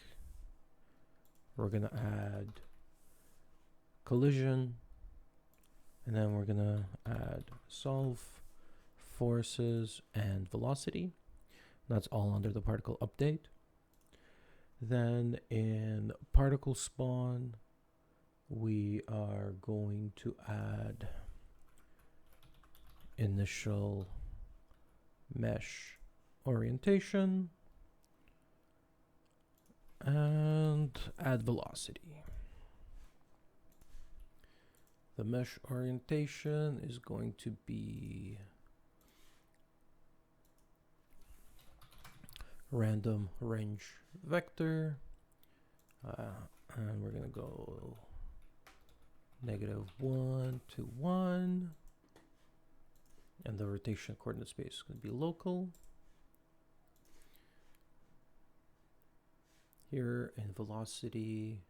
We're going to add collision. And then we're going to add solve, forces, and velocity. That's all under the particle update. Then in particle spawn, we are going to add initial mesh orientation and add velocity. The mesh orientation is going to be random range vector, and we're gonna go -1 to 1, and the rotation coordinate space is going to be local. Here in velocity,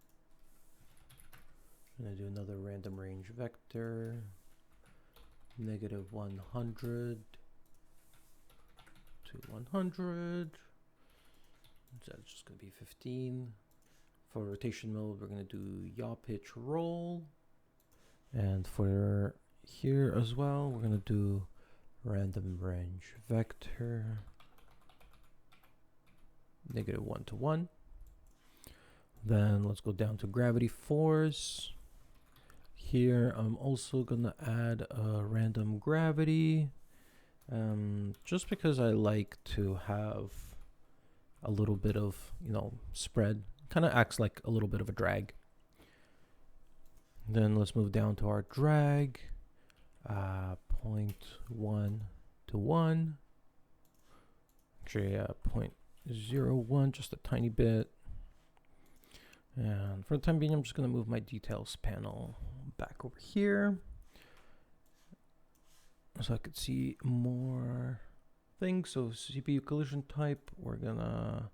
I'm going to do another random range vector, -100 to 100. So that's just going to be 15. For rotation mode, we're going to do yaw pitch roll. And for here as well, we're going to do random range vector, -1 to 1. Then let's go down to gravity force. Here, I'm also going to add a random gravity, just because I like to have a little bit of, spread. Kind of acts like a little bit of a drag. Then let's move down to our drag, 0.1 to 1. Actually, 0.01, just a tiny bit. And for the time being, I'm just going to move my details panel back over here so I could see more things. So CPU collision type, we're going to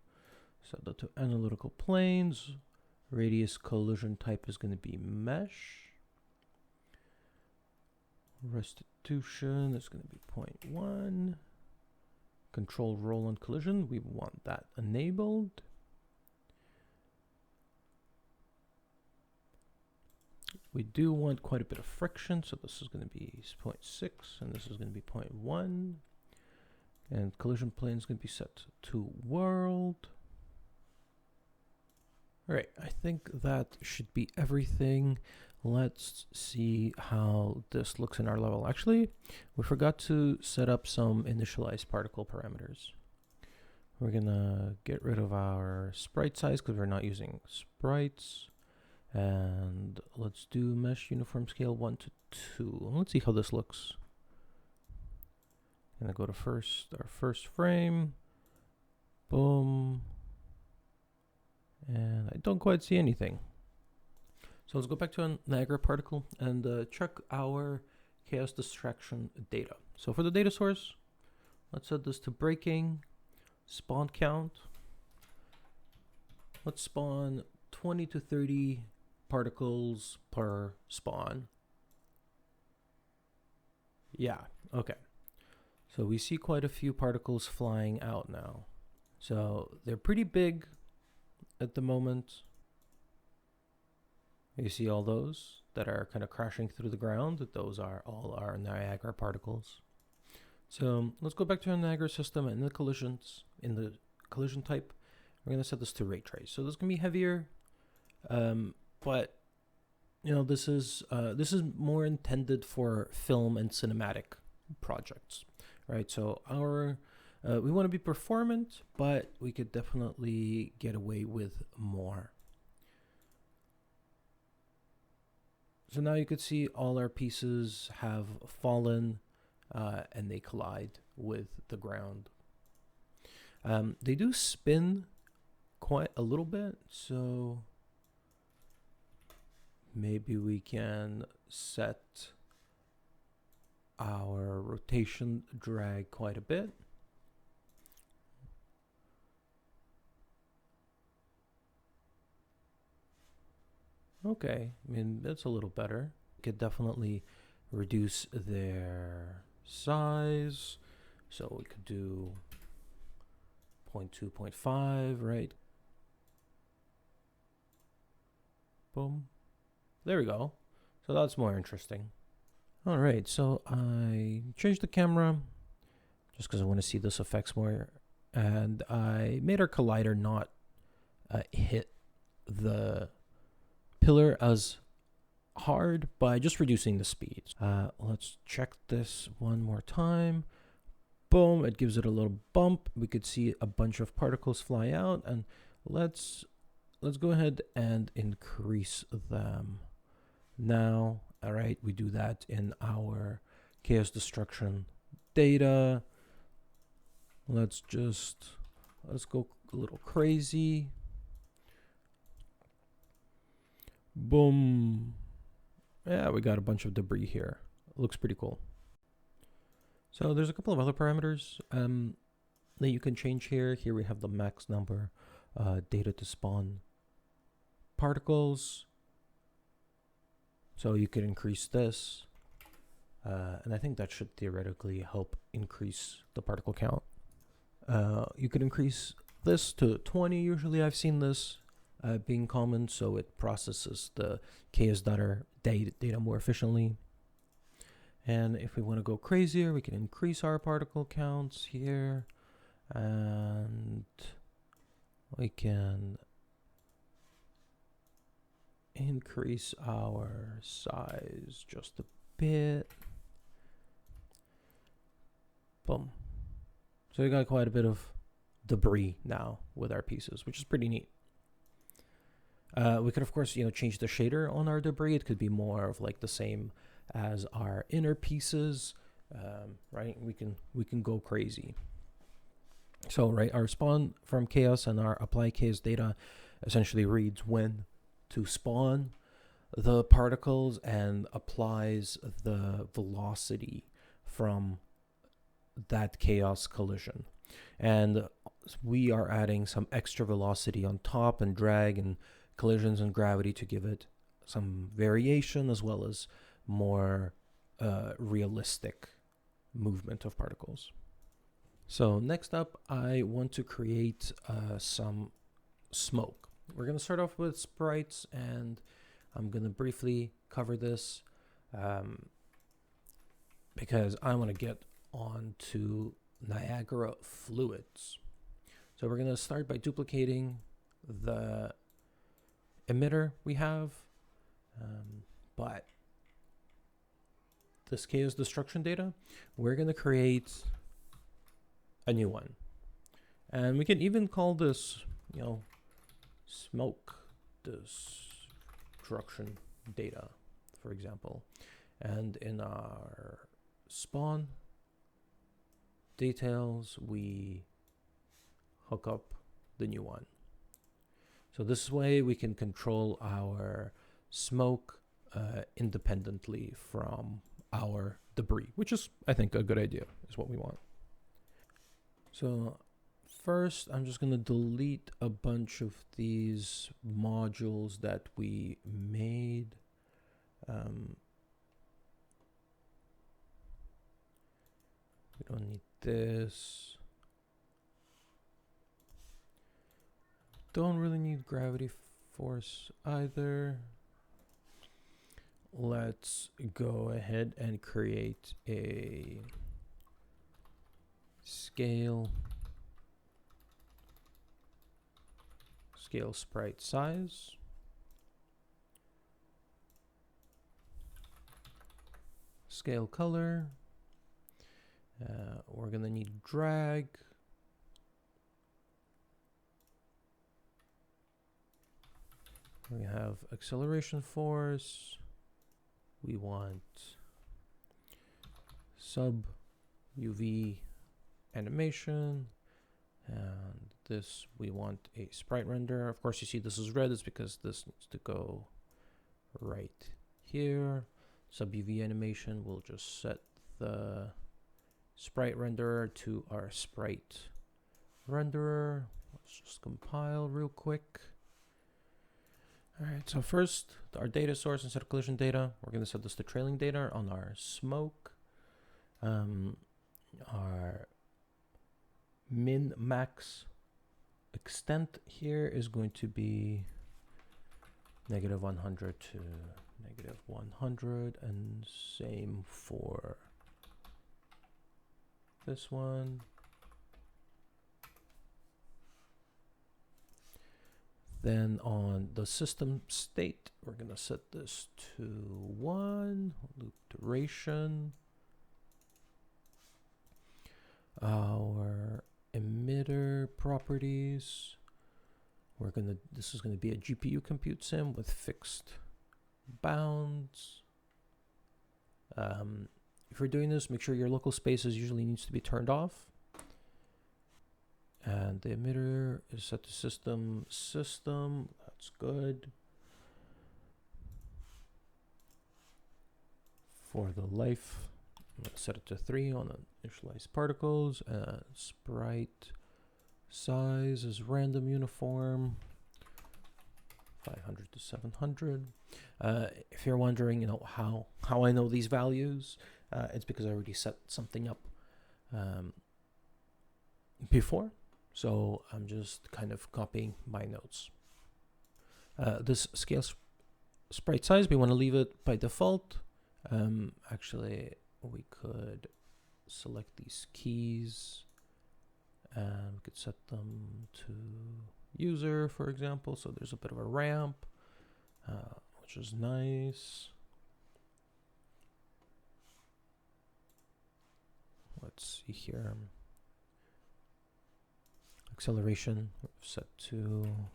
set that to analytical planes. Radius collision type is going to be mesh. Restitution is going to be 0.1. Control roll on collision, we want that enabled. We do want quite a bit of friction, so this is going to be 0.6, and this is going to be 0.1. And collision plane is going to be set to world. All right, I think that should be everything. Let's see how this looks in our level. Actually, we forgot to set up some initialized particle parameters. We're going to get rid of our sprite size because we're not using sprites. And let's do mesh uniform scale 1 to 2. Let's see how this looks. I'm gonna go to our first frame. Boom. And I don't quite see anything. So let's go back to a Niagara particle and check our chaos distraction data. So for the data source, let's set this to breaking, spawn count. Let's spawn 20 to 30 particles per spawn. Yeah, okay. So we see quite a few particles flying out now. So they're pretty big at the moment. You see all those that are kind of crashing through the ground. Those are all our Niagara particles. So let's go back to our Niagara system and the collisions. In the collision type, we're going to set this to ray trace. So this is going to be heavier. But this is more intended for film and cinematic projects, right? So we want to be performant, but we could definitely get away with more. So now you could see all our pieces have fallen and they collide with the ground. They do spin quite a little bit, so maybe we can set our rotation drag quite a bit. Okay, I mean, that's a little better. Could definitely reduce their size. So we could do 0.2, 0.5, right? Boom. There we go. So that's more interesting. All right, so I changed the camera just because I want to see this effects more. And I made our collider not hit the pillar as hard by just reducing the speed. Let's check this one more time. Boom, it gives it a little bump. We could see a bunch of particles fly out, and let's go ahead and increase them. Now, all right, we do that in our chaos destruction data. Let's go a little crazy. Boom. Yeah, we got a bunch of debris here. Looks pretty cool. So there's a couple of other parameters that you can change here. Here we have the max number data to spawn particles. So you could increase this. And I think that should theoretically help increase the particle count. You could increase this to 20. Usually I've seen this being common, so it processes the chaos data more efficiently. And if we want to go crazier, we can increase our particle counts here, and we can increase our size just a bit. Boom. So we got quite a bit of debris now with our pieces, which is pretty neat. We could, of course, change the shader on our debris. It could be more of like the same as our inner pieces, right? We can go crazy. So, right, our spawn from chaos and our apply chaos data essentially reads when to spawn the particles and applies the velocity from that chaos collision. And we are adding some extra velocity on top and drag and collisions and gravity to give it some variation, as well as more realistic movement of particles. So next up, I want to create some smoke. We're going to start off with sprites, and I'm going to briefly cover this because I want to get on to Niagara Fluids. So we're going to start by duplicating the emitter we have, but this chaos destruction data, we're going to create a new one. And we can even call this, smoke destruction data, for example. And in our spawn details, we hook up the new one. So this way we can control our smoke independently from our debris, which is, I think, a good idea, is what we want. So first, I'm just going to delete a bunch of these modules that we made. We don't need this. Don't really need gravity force either. Let's go ahead and create a scale sprite size. Scale color. We're going to need drag. We have acceleration force. We want sub UV animation. And this, we want a sprite render. Of course, you see this is red. It's because this needs to go right here. Sub UV animation, we'll just set the sprite renderer to our sprite renderer. Let's just compile real quick. All right, so first, our data source instead of collision data, we're going to set this to trailing data on our smoke. Our min max extent here is going to be -100 to -100, and same for this one. Then on the system state, we're going to set this to 1, loop duration. Our emitter properties, this is going to be a GPU compute sim with fixed bounds. If you're doing this, make sure your local spaces usually needs to be turned off. And the emitter is set to system. That's good. For the life, I'm going to set it to 3 on the initialized particles. Sprite size is random uniform, 500 to 700. If you're wondering, how I know these values, it's because I already set something up before. So I'm just kind of copying my notes. This scale sprite size, we want to leave it by default. Actually, we could select these keys and we could set them to user, for example. So there's a bit of a ramp, which is nice. Let's see here. Acceleration set to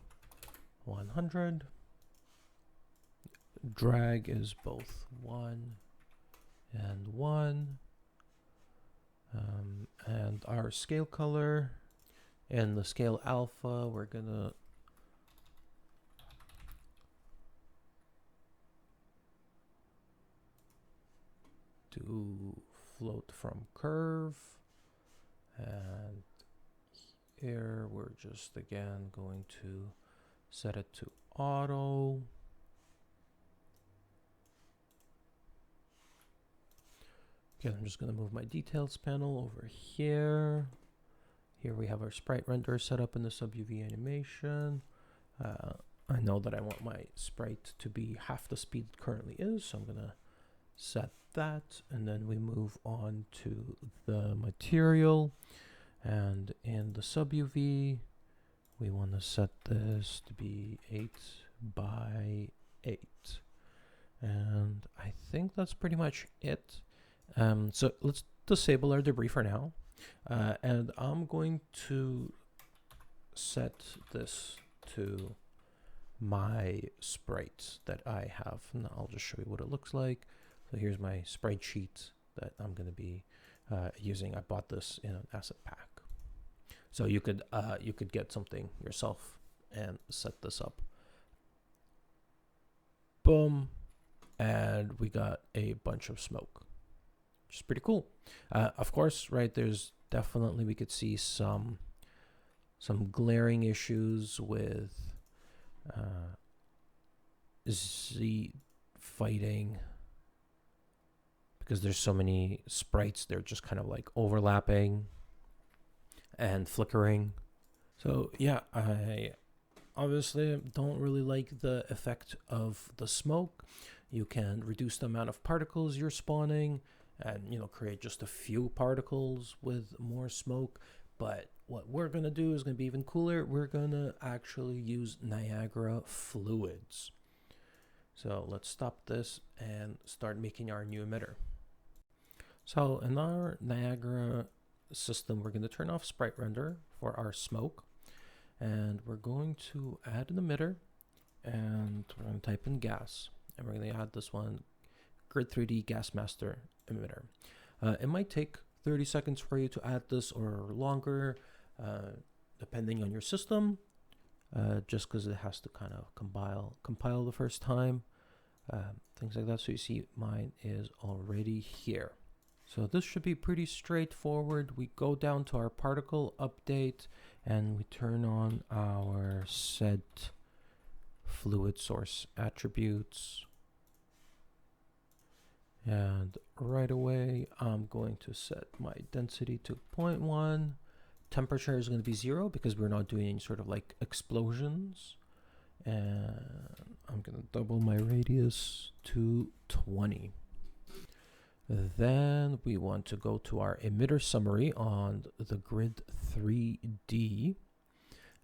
100. Drag is both 1 and 1. And our scale color and the scale alpha, we're gonna do float from curve, and here we're just again going to set it to auto. Okay, I'm just going to move my details panel over here. Here we have our sprite renderer set up in the sub UV animation. I know that I want my sprite to be half the speed it currently is, so I'm going to set that, and then we move on to the material. And in the sub UV, we want to set this to be 8 by 8. And I think that's pretty much it. So let's disable our debris for now. And I'm going to set this to my sprites that I have. And I'll just show you what it looks like. So here's my sprite sheet that I'm going to be using. I bought this in an asset pack. So you could get something yourself and set this up. Boom. And we got a bunch of smoke, which is pretty cool. Of course, right, there's definitely, we could see some glaring issues with Z fighting, because there's so many sprites, they're just kind of like overlapping and flickering. So yeah, I obviously don't really like the effect of the smoke. You can reduce the amount of particles you're spawning and, create just a few particles with more smoke. But what we're going to do is going to be even cooler. We're going to actually use Niagara Fluids. So let's stop this and start making our new emitter. So in our Niagara system, we're going to turn off sprite render for our smoke. And we're going to add an emitter. And we're going to type in gas. And we're going to add this one, Grid 3D Gas Master emitter. It might take 30 seconds for you to add this, or longer, depending on your system, just because it has to kind of compile the first time. things like that. So you see mine is already here. So this should be pretty straightforward. We go down to our particle update and we turn on our set fluid source attributes. And right away, I'm going to set my density to 0.1. Temperature is going to be 0 because we're not doing any sort of like explosions. And I'm going to double my radius to 20. Then we want to go to our emitter summary on the grid 3D.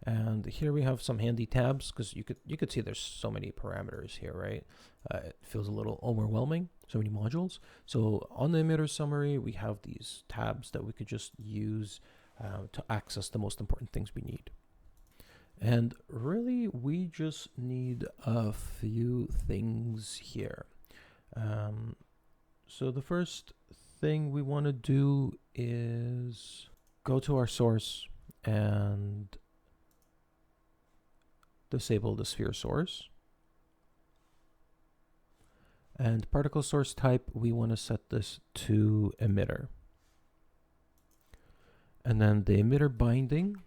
And here we have some handy tabs because you could see there's so many parameters here, right? It feels a little overwhelming, so many modules. So on the emitter summary, we have these tabs that we could just use to access the most important things we need. And really, we just need a few things here. So the first thing we want to do is go to our source and disable the sphere source. And particle source type, we want to set this to emitter. And then the emitter binding,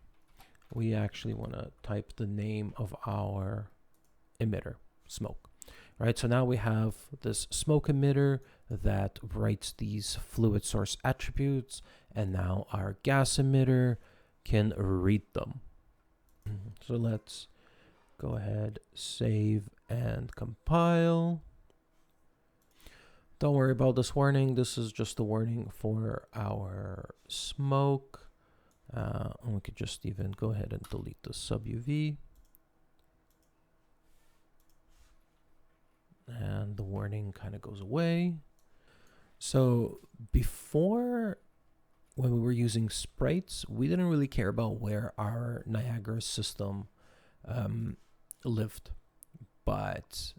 we actually want to type the name of our emitter, smoke. Right, so now we have this smoke emitter that writes these fluid source attributes, and now our gas emitter can read them. So let's go ahead, save and compile. Don't worry about this warning. This is just a warning for our smoke. And we could just even go ahead and delete the sub-UV. And the warning kind of goes away. So before, when we were using sprites, we didn't really care about where our Niagara system lived. But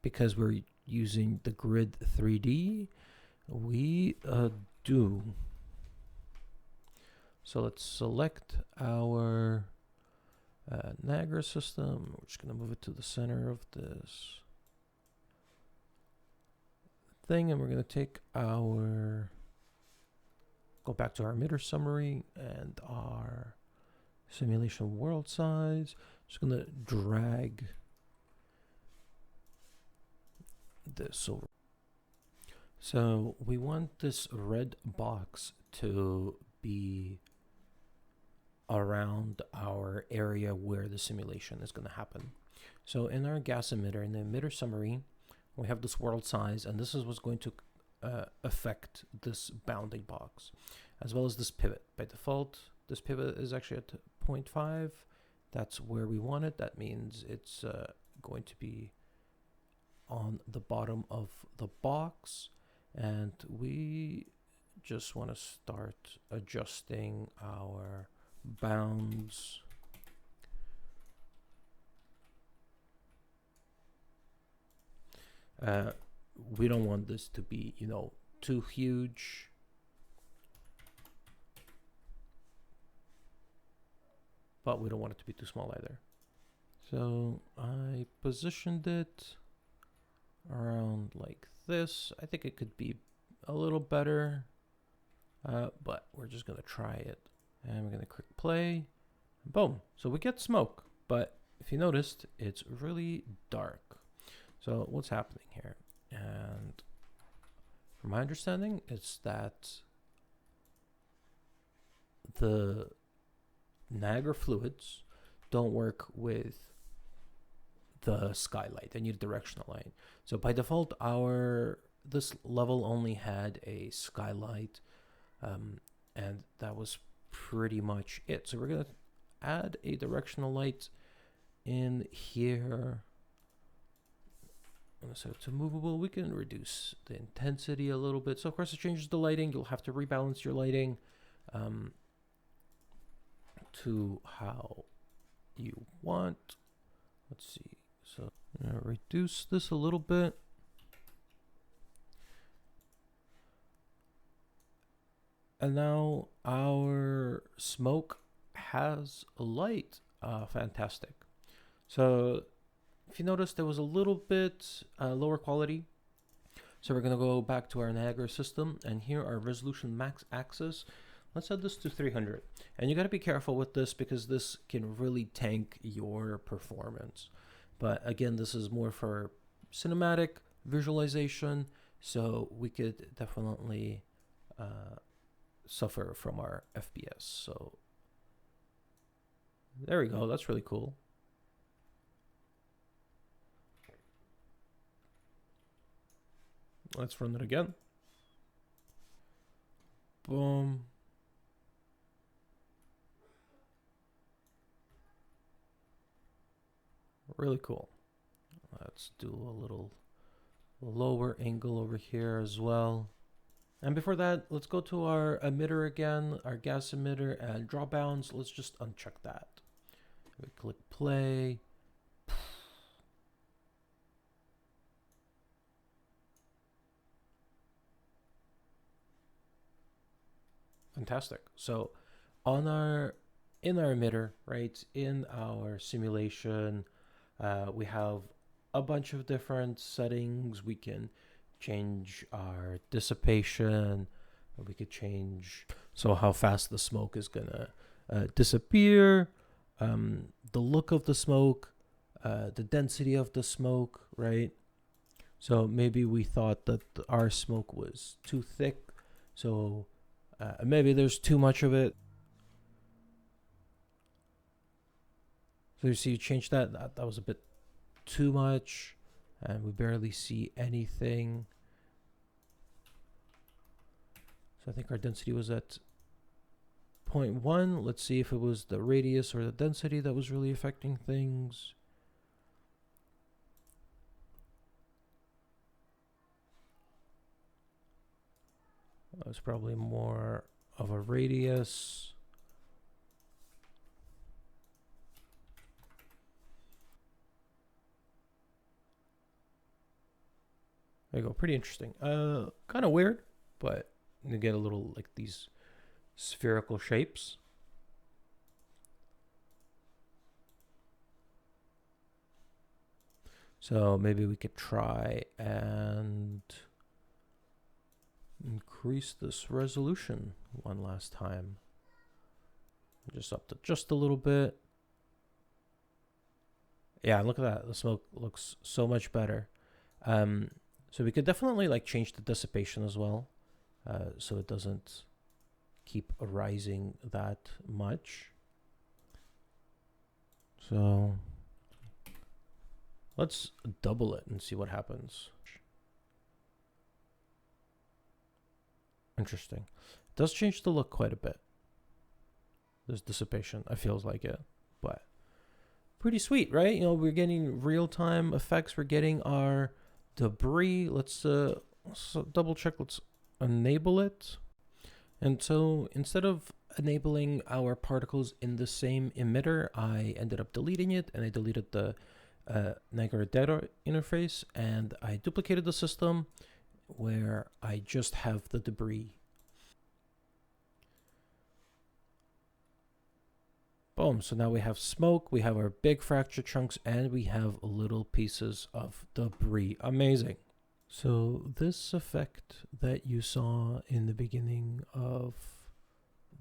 because we're using the grid 3D, we do. So let's select our Niagara system. We're just going to move it to the center of this thing, and we're going to take our, go back to our emitter summary and our simulation world size. Just going to drag this over. So we want this red box to be around our area where the simulation is going to happen. So in our gas emitter, in the emitter summary, we have this world size, and this is what's going to affect this bounding box, as well as this pivot. By default, this pivot is actually at 0.5. That's where we want it. That means it's going to be on the bottom of the box, and we just want to start adjusting our bounds. We don't want this to be, you know, too huge. But we don't want it to be too small either. So I positioned it around like this. I think it could be a little better, but we're just going to try it. And we're going to click play. Boom. So we get smoke, but if you noticed, it's really dark. So what's happening here? And from my understanding, it's that the Niagara Fluids don't work with the skylight. They need a directional light. So by default, this level only had a skylight, and that was pretty much it. So we're going to add a directional light in here. I'm going to set it to movable. We can reduce the intensity a little bit. So of course it changes the lighting. You'll have to rebalance your lighting to how you want. Let's see. So I'm going to reduce this a little bit. And now our smoke has a light. Fantastic. So if you notice, there was a little bit lower quality. So we're going to go back to our Niagara system, and here our resolution max axis. Let's set this to 300. And you got to be careful with this because this can really tank your performance. But again, this is more for cinematic visualization, so we could definitely suffer from our FPS. So there we go. That's really cool. Let's run it again. Boom. Really cool. Let's do a little lower angle over here as well. And before that, let's go to our emitter again, our gas emitter, and draw bounds. Let's just uncheck that. We click play. Fantastic. So in our emitter, right, in our simulation, we have a bunch of different settings. We can change our dissipation. We could change so how fast the smoke is gonna disappear, the look of the smoke, the density of the smoke, right? So maybe we thought that our smoke was too thick, so maybe there's too much of it. So you see, you change that was a bit too much, and we barely see anything. So I think our density was at 0.1. Let's see if it was the radius or the density that was really affecting things. It's probably more of a radius. There you go. Pretty interesting. Kind of weird, but you get a little like these spherical shapes. So maybe we could try and increase this resolution one last time. Just up to just a little bit. Yeah, look at that. The smoke looks so much better. So we could definitely like change the dissipation as well, so it doesn't keep rising that much. So let's double it and see what happens. Interesting. It does change the look quite a bit. There's dissipation. I feels like it, but pretty sweet, right? You know, we're getting real-time effects. We're getting our debris. Let's double check. Let's enable it. And so instead of enabling our particles in the same emitter, I ended up deleting it, and I deleted the Niagara data interface, and I duplicated the system where I just have the debris. Boom, so now we have smoke, we have our big fracture chunks, and we have little pieces of debris. Amazing. So this effect that you saw in the beginning of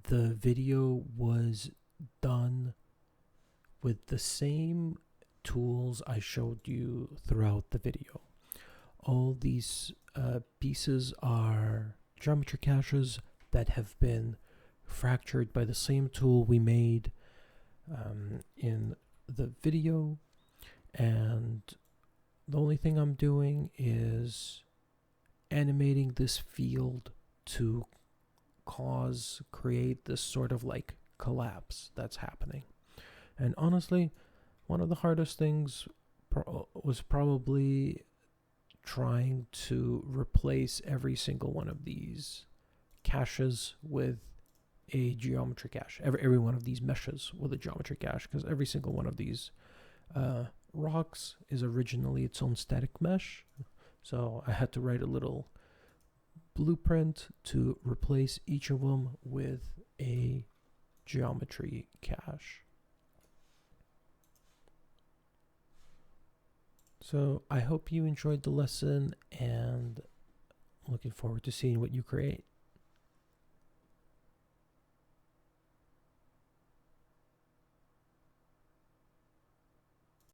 the video was done with the same tools I showed you throughout the video. All these pieces are geometry caches that have been fractured by the same tool we made in the video, and the only thing I'm doing is animating this field to create this sort of like collapse that's happening. And honestly, one of the hardest things was probably trying to replace every single one of these caches with a geometry cache. Every one of these meshes with a geometry cache, because every single one of these rocks is originally its own static mesh. So I had to write a little blueprint to replace each of them with a geometry cache. So I hope you enjoyed the lesson, and looking forward to seeing what you create.